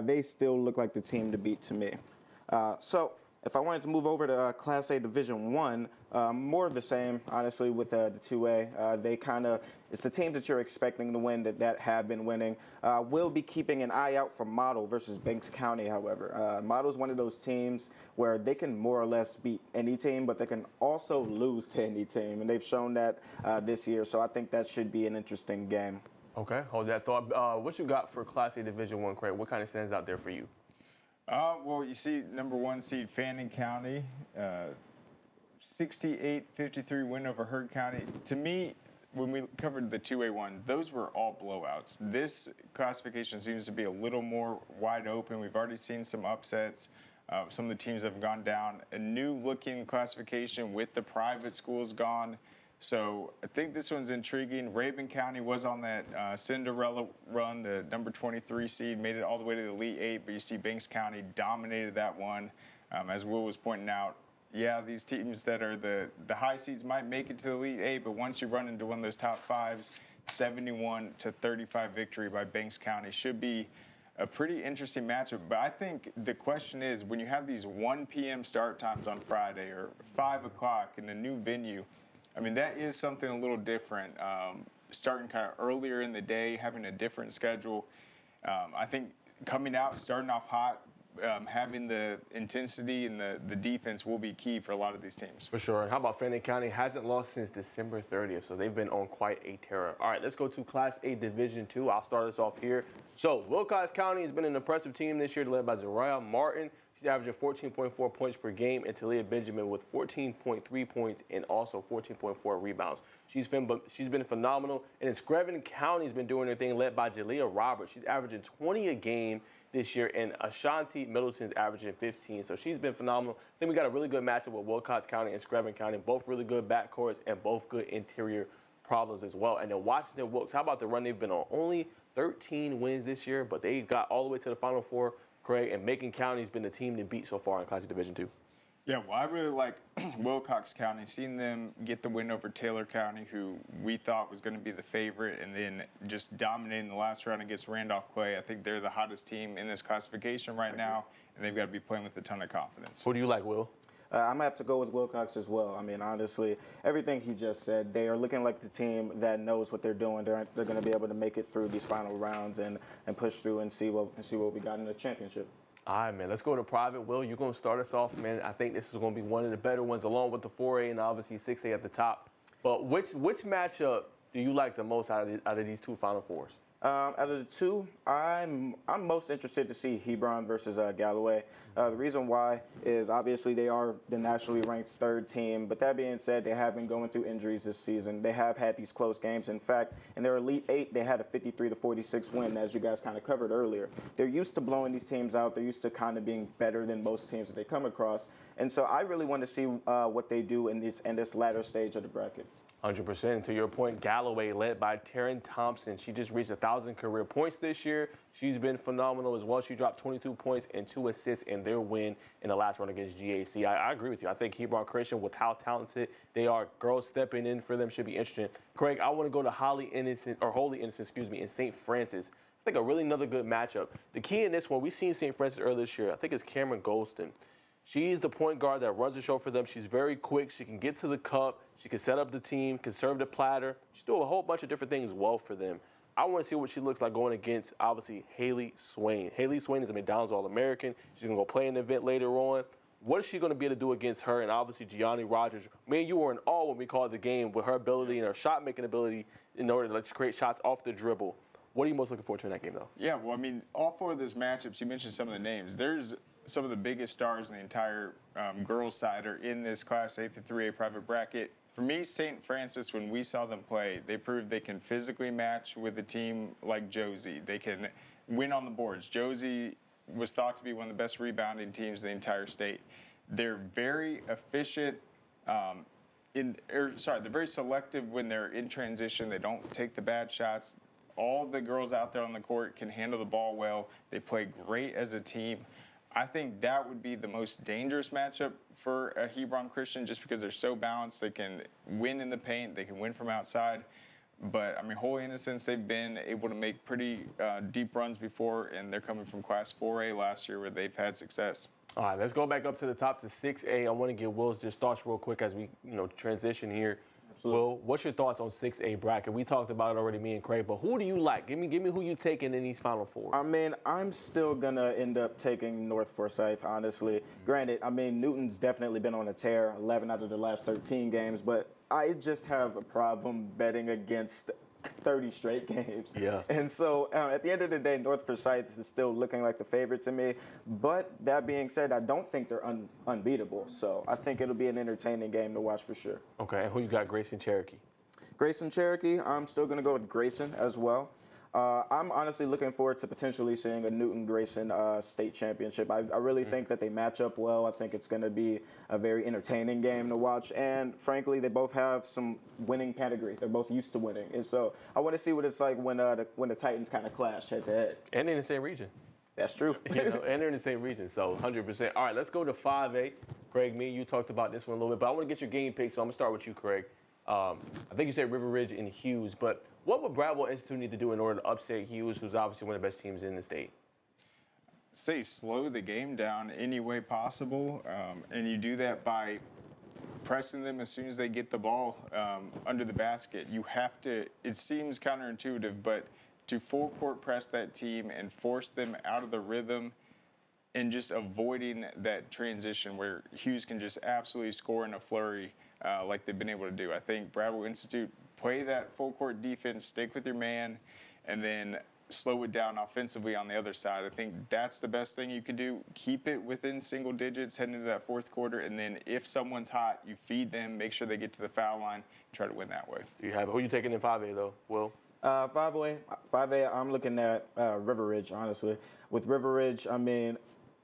Speaker 18: They still look like the team to beat to me. So if I wanted to move over to Class A Division 1, more of the same, honestly, with the 2A. It's the teams that you're expecting to win that have been winning. We'll be keeping an eye out for Model versus Banks County, however. Model's one of those teams where they can more or less beat any team, but they can also lose to any team, and they've shown that this year, so I think that should be an interesting game.
Speaker 2: Okay, hold that thought. What you got for Class A Division 1, Craig? What kind of stands out there for you?
Speaker 3: Well, you see number 1 seed Fannin County, 68-53 win over Heard County. To me, when we covered the 2A1, those were all blowouts. This classification seems to be a little more wide open. We've already seen some upsets. Some of the teams have gone down. A new-looking classification with the private schools gone. So I think this one's intriguing. Raven County was on that Cinderella run, the number 23 seed, made it all the way to the Elite Eight, but you see Banks County dominated that one. As Will was pointing out, yeah, these teams that are the high seeds might make it to the Elite Eight, but once you run into one of those top fives, 71-35 victory by Banks County should be a pretty interesting matchup. But I think the question is, when you have these 1 p.m. start times on Friday or 5 o'clock in a new venue, I mean, that is something a little different. Starting kind of earlier in the day, having a different schedule. I think coming out, starting off hot, having the intensity and the defense will be key for a lot of these teams.
Speaker 2: For sure. And how about Fannin County? Hasn't lost since December 30th, so they've been on quite a tear. All right, let's go to Class A Division II. I'll start us off here. So Wilcox County has been an impressive team this year, led by Zariah Martin. She's averaging 14.4 points per game, and Talia Benjamin with 14.3 points and also 14.4 rebounds. She's been phenomenal. And then Screven County's been doing their thing, led by Jalea Roberts. She's averaging 20 a game this year, and Ashanti Middleton's averaging 15. So she's been phenomenal. I think we got a really good matchup with Wilcox County and Screven County, both really good backcourts and both good interior problems as well. And then Washington Wilkes, how about the run they've been on? Only 13 wins this year, but they got all the way to the Final Four, Craig, and Macon County's been the team to beat so far in Class A Division II.
Speaker 3: Yeah, well, I really like Wilcox County, seeing them get the win over Taylor County, who we thought was going to be the favorite, and then just dominating the last round against Randolph Clay. I think they're the hottest team in this classification right now, and they've got to be playing with a ton of confidence.
Speaker 2: Who do you like, Will?
Speaker 18: I'm going to have to go with Wilcox as well. I mean, honestly, everything he just said, they are looking like the team that knows what they're doing. They're going to be able to make it through these final rounds and push through and see what we got in the championship.
Speaker 2: All right, man, let's go to private. Will, you're going to start us off, man. I think this is going to be one of the better ones, along with the 4A and obviously 6A at the top. But which matchup do you like the most out of these two Final Fours?
Speaker 18: Out of the two, I'm most interested to see Hebron versus Galloway. The reason why is obviously they are the nationally ranked third team, but that being said, they have been going through injuries this season. They have had these close games. In fact, in their Elite Eight, they had a 53-46 win, as you guys kind of covered earlier. They're used to blowing these teams out. They're used to kind of being better than most teams that they come across. And so I really want to see what they do in this latter stage of the bracket.
Speaker 2: 100%. To your point, Galloway, led by Taryn Thompson. She just reached 1,000 career points this year. She's been phenomenal as well. She dropped 22 points and 2 assists in their win in the last round against GAC. I agree with you. I think Hebron Chr, with how talented they are, girls stepping in for them should be interesting. Craig, I want to go to Holy Innocent, in St. Francis. I think another good matchup. The key in this one, we've seen St. Francis earlier this year. I think it's Cameron Golston. She's the point guard that runs the show for them. She's very quick. She can get to the cup. She can set up the team, can serve the platter. She do a whole bunch of different things well for them. I want to see what she looks like going against, obviously, Haley Swain. Haley Swain is a McDonald's All-American. She's going to go play in the event later on. What is she going to be able to do against her? And obviously, Gianni Rogers. Me and you were in awe when we called the game with her ability and her shot-making ability in order to create shots off the dribble. What are you most looking forward to in that game, though?
Speaker 3: Yeah, well, I mean, all four of those matchups, you mentioned some of the names. There's some of the biggest stars in the entire girls' side are in this Class A through 3A private bracket. For me, St. Francis, when we saw them play, they proved they can physically match with a team like Josie. They can win on the boards. Josie was thought to be one of the best rebounding teams in the entire state. They're very efficient. They're very selective when they're in transition. They don't take the bad shots. All the girls out there on the court can handle the ball well. They play great as a team. I think that would be the most dangerous matchup for a Hebron Christian, just because they're so balanced. They can win in the paint. They can win from outside. But, I mean, Holy Innocents, they've been able to make pretty deep runs before, and they're coming from Class 4A last year where they've had success.
Speaker 2: All right, let's go back up to the top to 6A. I want to get Will's just thoughts real quick as we transition here. Absolutely. Will, what's your thoughts on 6A bracket? We talked about it already, me and Craig, but who do you like? Give me who you taking in these Final Four.
Speaker 18: I mean, I'm still going to end up taking North Forsyth, honestly. Granted, I mean, Newton's definitely been on a tear, 11 out of the last 13 games, but I just have a problem betting against 30 straight games.
Speaker 2: Yeah.
Speaker 18: And so at the end of the day, North Forsyth is still looking like the favorite to me. But that being said, I don't think they're unbeatable. So I think it'll be an entertaining game to watch for sure.
Speaker 2: Okay, and who you got, Grayson Cherokee?
Speaker 18: Grayson Cherokee, I'm still going to go with Grayson as well. I'm honestly looking forward to potentially seeing a Newton-Grayson state championship. I really think that they match up well. I think it's going to be a very entertaining game to watch. And frankly, they both have some winning pedigree. They're both used to winning. And so I want to see what it's like when the Titans kind of clash head-to-head.
Speaker 2: And in the same region.
Speaker 18: That's true.
Speaker 2: And they're in the same region, so 100%. All right, let's go to 5A. Craig, me and you talked about this one a little bit, but I want to get your game pick, so I'm going to start with you, Craig. I think you said River Ridge and Hughes, but what would Bradwell Institute need to do in order to upset Hughes, who's obviously one of the best teams in the state?
Speaker 3: Say slow the game down any way possible, and you do that by pressing them as soon as they get the ball under the basket. You have to, it seems counterintuitive, but to full court press that team and force them out of the rhythm and just avoiding that transition where Hughes can just absolutely score in a flurry like they've been able to do. I think Bradwell Institute, play that full court defense, stick with your man, and then slow it down offensively on the other side. I think that's the best thing you can do. Keep it within single digits heading into that fourth quarter, and then if someone's hot, you feed them, make sure they get to the foul line, try to win that way.
Speaker 2: Who you taking in 5A, though, Will?
Speaker 18: 5A, I'm looking at River Ridge, honestly. With River Ridge, I mean,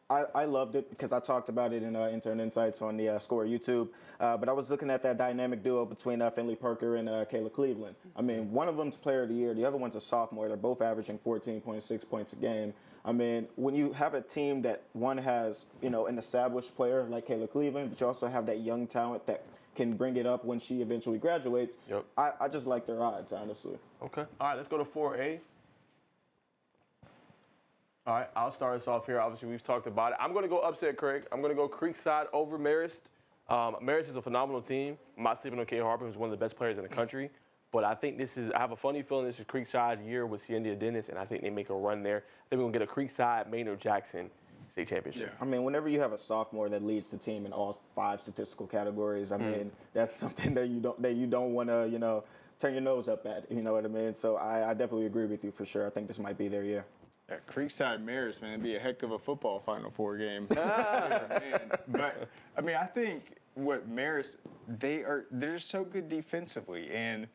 Speaker 18: I loved it because I talked about it in Intern Insights on the Score YouTube. But I was looking at that dynamic duo between Finley Parker and Kayla Cleveland. I mean, one of them's Player of the Year. The other one's a sophomore. They're both averaging 14.6 points a game. I mean, when you have a team that one has, an established player like Kayla Cleveland, but you also have that young talent that can bring it up when she eventually graduates, I just like their odds, honestly.
Speaker 2: Okay. All right, let's go to 4A. All right, I'll start us off here. Obviously, we've talked about it. I'm going to go upset, Craig. I'm going to go Creekside over Marist. Marist is a phenomenal team. I'm not sleeping on Kay Harper, who's one of the best players in the country. But I think I have a funny feeling this is Creekside's year with Ciendia Dennis, and I think they make a run there. I think we're going to get a Creekside Maynard Jackson state championship.
Speaker 18: Yeah. I mean, whenever you have a sophomore that leads the team in all 5 statistical categories, I mean, that's something that you don't want to, turn your nose up at. You know what I mean? So I definitely agree with you for sure. I think this might be their year.
Speaker 3: Yeah, Creekside Marist, man, it'd be a heck of a football Final Four game. Man. But I mean, I think what Marist, they're so good defensively, and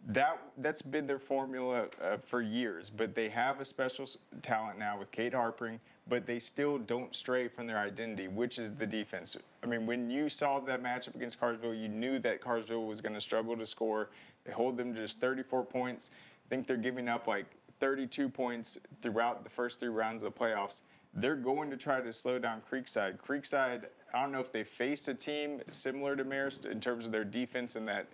Speaker 3: that's been their formula for years. But they have a special talent now with Kate Harpering, but they still don't stray from their identity, which is the defense. I mean, when you saw that matchup against Carsville, you knew that Carsville was going to struggle to score. They hold them to just 34 points. I think they're giving up like 32 points throughout the first 3 rounds of the playoffs. They're going to try to slow down Creekside. Creekside, I don't know if they faced a team similar to Marist in terms of their defense and that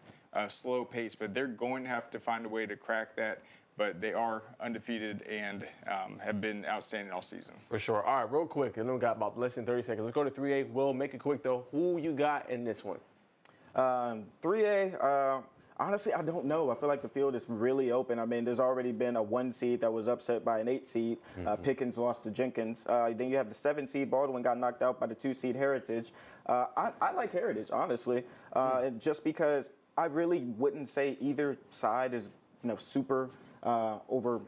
Speaker 3: slow pace, but they're going to have to find a way to crack that. But they are undefeated and have been outstanding all season.
Speaker 2: For sure. All right, real quick. I know we got about less than 30 seconds. Let's go to 3A. Will, make it quick, though. Who you got in this one?
Speaker 18: 3A, honestly, I don't know. I feel like the field is really open. I mean, there's already been a 1 seed that was upset by an 8 seed. Pickens lost to Jenkins. Then you have the 7 seed. Baldwin got knocked out by the 2 seed Heritage. I like Heritage, honestly, just because I really wouldn't say either side is super over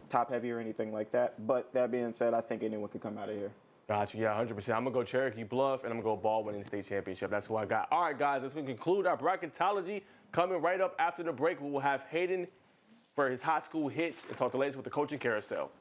Speaker 18: top heavy or anything like that. But that being said, I think anyone could come out of here.
Speaker 2: Gotcha. Yeah, 100%. I'm going to go Cherokee Bluff, and I'm going to go Baldwin in the state championship. That's who I got. All right, guys, let's conclude our bracketology. Coming right up after the break, we will have Hayden for his high school hits and talk the latest with the coaching carousel.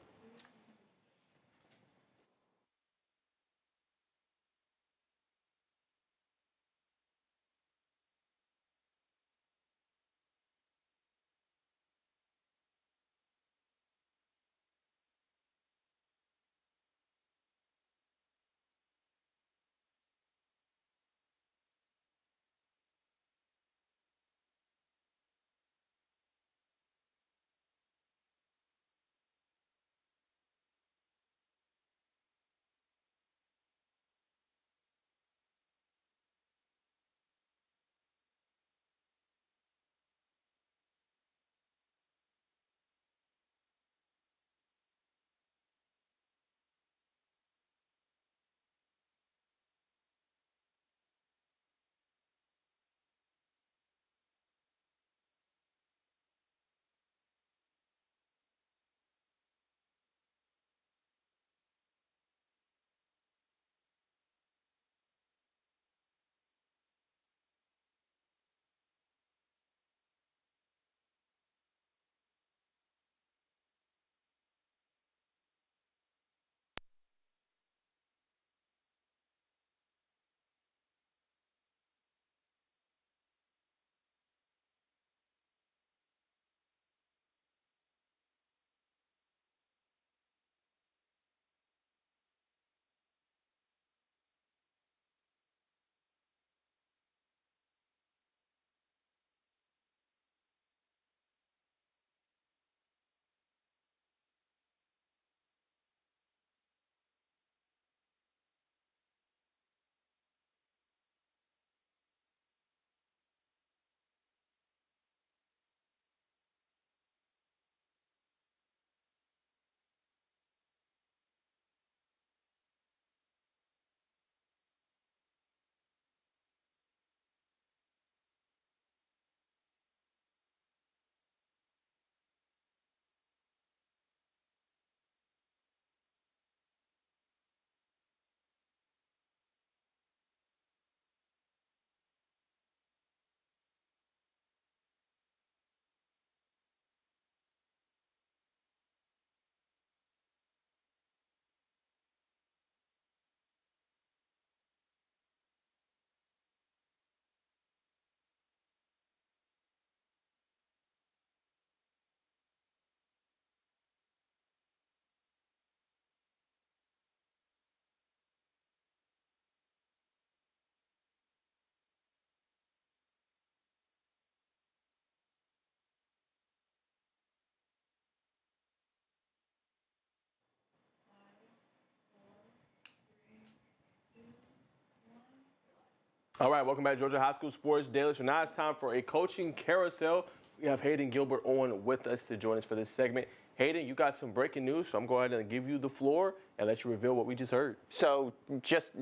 Speaker 2: All right, welcome back to Georgia High School Sports Daily. So now it's time for a coaching carousel. We have Hayden Gilbert on with us to join us for this segment. Hayden, you got some breaking news, so I'm going to go ahead and give you the floor and let you reveal what we just heard.
Speaker 19: So just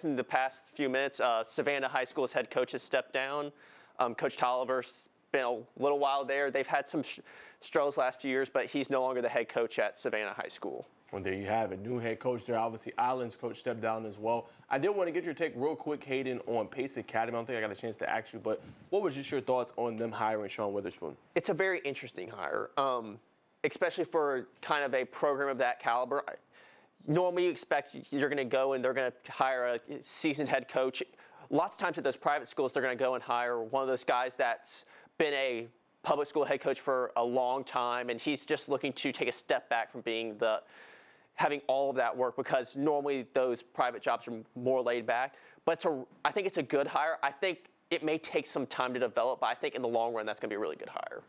Speaker 19: in the past few minutes, Savannah High School's head coach has stepped down. Coach Tolliver's been a little while there. They've had some struggles last few years, but he's no longer the head coach at Savannah High School.
Speaker 2: Well, there you have it. New head coach there. Obviously, Island's coach stepped down as well. I did want to get your take real quick, Hayden, on Pace Academy. I don't think I got a chance to ask you, but what was just your thoughts on them hiring Sean Witherspoon?
Speaker 19: It's a very interesting hire, especially for kind of a program of that caliber. Normally, you expect you're going to go and they're going to hire a seasoned head coach. Lots of times at those private schools, they're going to go and hire one of those guys that's been a public school head coach for a long time, and he's just looking to take a step back from being having all of that work, because normally those private jobs are more laid back. But I think it's a good hire. I think it may take some time to develop, but I think in the long run that's going to be a really good hire.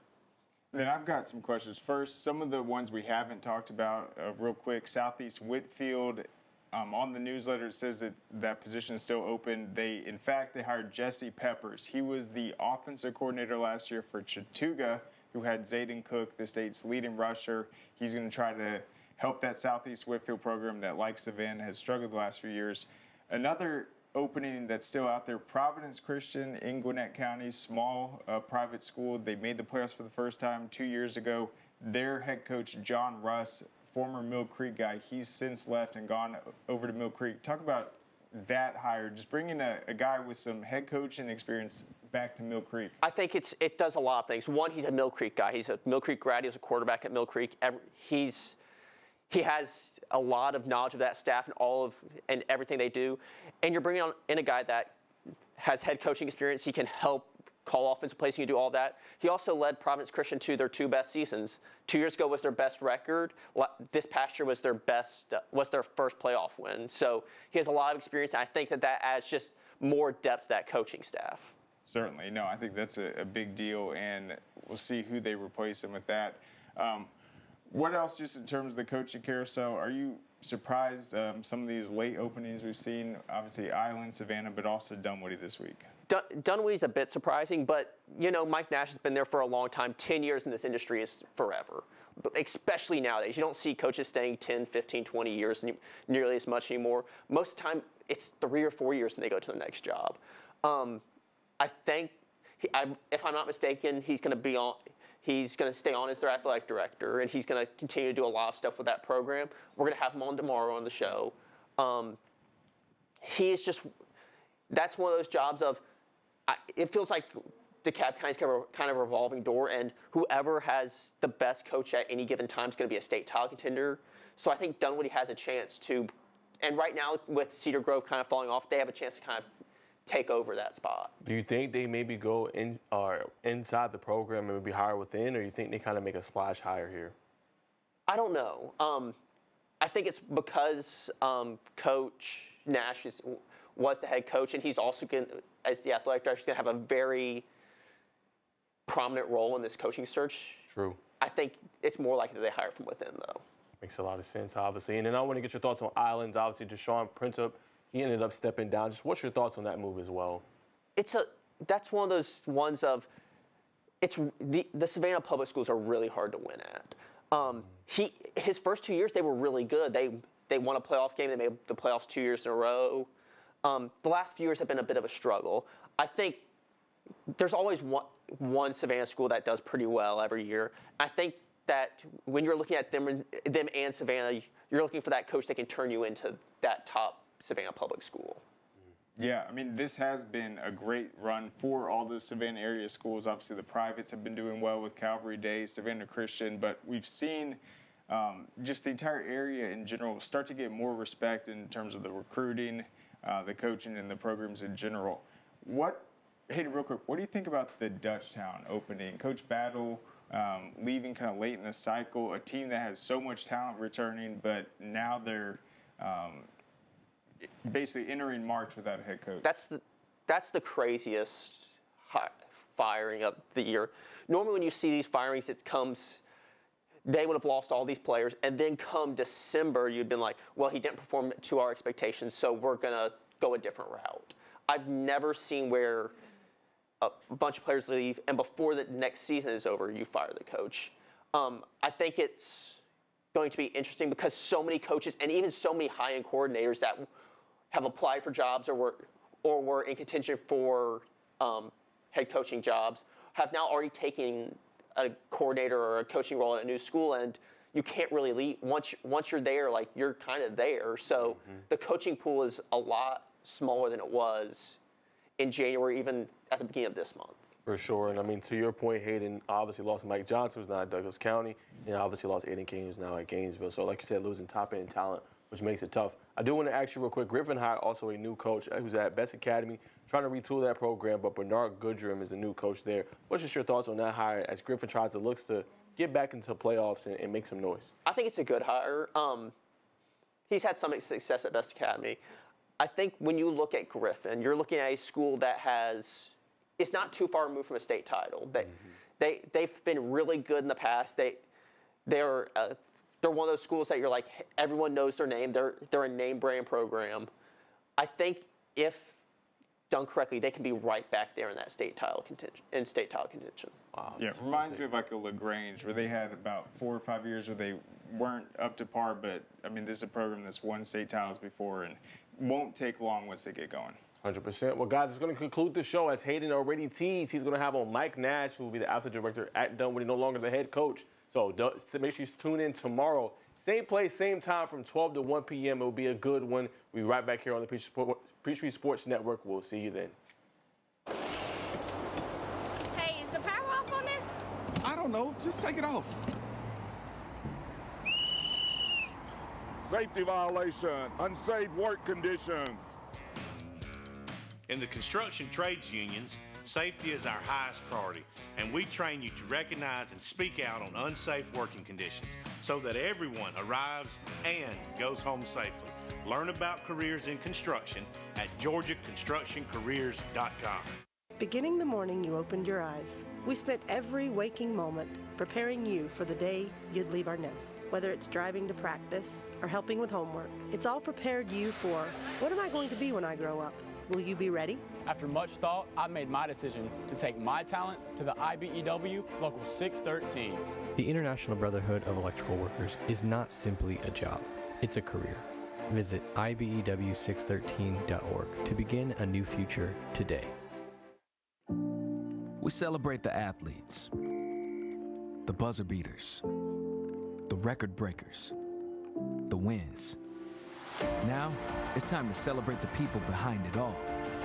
Speaker 3: Then I've got some questions. First, some of the ones we haven't talked about real quick. Southeast Whitfield, on the newsletter it says that position is still open. In fact, they hired Jesse Peppers. He was the offensive coordinator last year for Chattooga, who had Zayden Cook, the state's leading rusher. He's going to try to help that Southeast Whitfield program that, like Savannah, has struggled the last few years. Another opening that's still out there, Providence Christian in Gwinnett County, small private school. They made the playoffs for the first time 2 years ago. Their head coach, John Russ, former Mill Creek guy, he's since left and gone over to Mill Creek. Talk about that hire, just bringing a guy with some head coaching experience back to Mill Creek.
Speaker 19: I think it does a lot of things. One, he's a Mill Creek guy. He's a Mill Creek grad. He's a quarterback at Mill Creek. He has a lot of knowledge of that staff and everything they do. And you're bringing in a guy that has head coaching experience. He can help call offensive plays. He can do all that. He also led Providence Christian to their 2 best seasons. 2 years ago was their best record. This past year was their first playoff win. So he has a lot of experience. And I think that adds just more depth to that coaching staff.
Speaker 3: Certainly. No, I think that's a big deal, and we'll see who they replace him with that. What else, just in terms of the coaching carousel, are you surprised some of these late openings we've seen? Obviously, Island, Savannah, but also Dunwoody this week.
Speaker 19: Dunwoody's a bit surprising, but, Mike Nash has been there for a long time. 10 years in this industry is forever, especially nowadays. You don't see coaches staying 10, 15, 20 years nearly as much anymore. Most of the time, it's 3 or 4 years and they go to the next job. I think, if I'm not mistaken, he's going to stay on as their athletic director, and he's going to continue to do a lot of stuff with that program. We're going to have him on tomorrow on the show. That's one of those jobs it feels like DeKalb County's kind of a revolving door, and whoever has the best coach at any given time is going to be a state title contender. So I think Dunwoody has a chance to, and right now with Cedar Grove kind of falling off, they have a chance to kind of take over that spot.
Speaker 2: Do you think they maybe go inside the program and maybe hire within, or you think they kind of make a splash hire here?
Speaker 19: I don't know. I think it's because Coach Nash was the head coach, and he's also as the athletic director, he's going to have a very prominent role in this coaching search.
Speaker 2: True.
Speaker 19: I think it's more likely that they hire from within, though.
Speaker 2: Makes a lot of sense, obviously. And then I want to get your thoughts on Islands. Obviously, Deshaun Printup, he ended up stepping down. Just what's your thoughts on that move as well?
Speaker 19: That's one of those ones of the Savannah public schools are really hard to win at. His first 2 years they were really good. They won a playoff game. They made the playoffs 2 years in a row. The last few years have been a bit of a struggle. I think there's always one Savannah school that does pretty well every year. I think that when you're looking at them and Savannah, you're looking for that coach that can turn you into that top Savannah public school.
Speaker 3: Yeah, I mean, this has been a great run for all the Savannah area schools. Obviously, the privates have been doing well with Calvary Day, Savannah Christian, but we've seen just the entire area in general start to get more respect in terms of the recruiting, the coaching, and the programs in general. Hayden, real quick, what do you think about the Dutchtown opening? Coach Battle leaving kind of late in the cycle, a team that has so much talent returning, but now they're basically entering March without a head coach.
Speaker 19: That's the craziest firing of the year. Normally when you see these firings, they would have lost all these players, and then come December, you'd been like, well, he didn't perform to our expectations, so we're going to go a different route. I've never seen where a bunch of players leave, and before the next season is over, you fire the coach. I think it's going to be interesting because so many coaches and even so many high-end coordinators that have applied for jobs or were in contention for head coaching jobs have now already taken a coordinator or a coaching role at a new school, and you can't really leave. Once you're there, like, you're kind of there. So the coaching pool is a lot smaller than it was in January, even at the beginning of this month.
Speaker 2: For sure. And I mean, to your point, Hayden obviously lost Mike Johnson, who's now at Douglas County, and obviously lost Aiden King, who's now at Gainesville. So like you said, losing top-end talent, which makes it tough. I do want to ask you real quick, Griffin hired also a new coach who's at Best Academy, trying to retool that program, but Bernard Goodrum is the new coach there. What's just your thoughts on that hire as Griffin tries to look to get back into playoffs and make some noise?
Speaker 19: I think it's a good hire. He's had some success at Best Academy. I think when you look at Griffin, you're looking at a school that it's not too far removed from a state title. They've been really good in the past. They're one of those schools that you're like, everyone knows their name. They're a name brand program. I think if done correctly, they can be right back there in that state title contention.
Speaker 3: Wow. Yeah, it reminds me of like a LaGrange where they had about 4 or 5 years where they weren't up to par, but I mean, this is a program that's won state titles before and won't take long once they get going.
Speaker 2: 100%. Well, guys, it's going to conclude the show. As Hayden already teased, he's going to have on Mike Nash, who will be the athletic director at Dunwoody, no longer the head coach. So make sure you tune in tomorrow. Same place, same time from 12 to 1 p.m. It will be a good one. We'll be right back here on the Peachtree Sports Network. We'll see you then.
Speaker 20: Hey, is the power off on this?
Speaker 9: I don't know. Just take it off. Safety violation, unsafe work conditions.
Speaker 21: In the construction trades unions, safety is our highest priority, and we train you to recognize and speak out on unsafe working conditions so that everyone arrives and goes home safely. Learn about careers in construction at GeorgiaConstructionCareers.com.
Speaker 22: Beginning the morning you opened your eyes, we spent every waking moment preparing you for the day you'd leave our nest. Whether it's driving to practice or helping with homework, it's all prepared you for, what am I going to be when I grow up? Will you be ready?
Speaker 23: After much thought, I made my decision to take my talents to the IBEW Local 613.
Speaker 24: The International Brotherhood of Electrical Workers is not simply a job, it's a career. Visit IBEW613.org to begin a new future today.
Speaker 7: We celebrate the athletes, the buzzer beaters, the record breakers, the wins. Now, it's time to celebrate the people behind it all.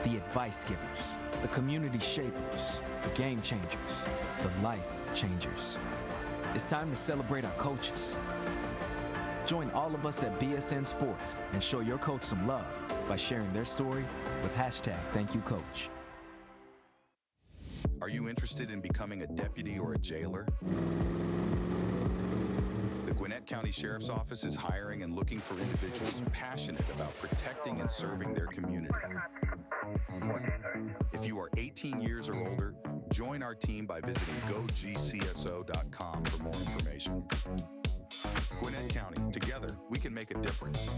Speaker 7: The advice givers, the community shapers, the game changers, the life changers. It's time to celebrate our coaches. Join all of us at BSN Sports and show your coach some love by sharing their story with #ThankYouCoach.
Speaker 25: Are you interested in becoming a deputy or a jailer? The Gwinnett County Sheriff's Office is hiring and looking for individuals passionate about protecting and serving their community. If you are 18 years or older, join our team by visiting gogcso.com for more information. Gwinnett County, together we can make a difference.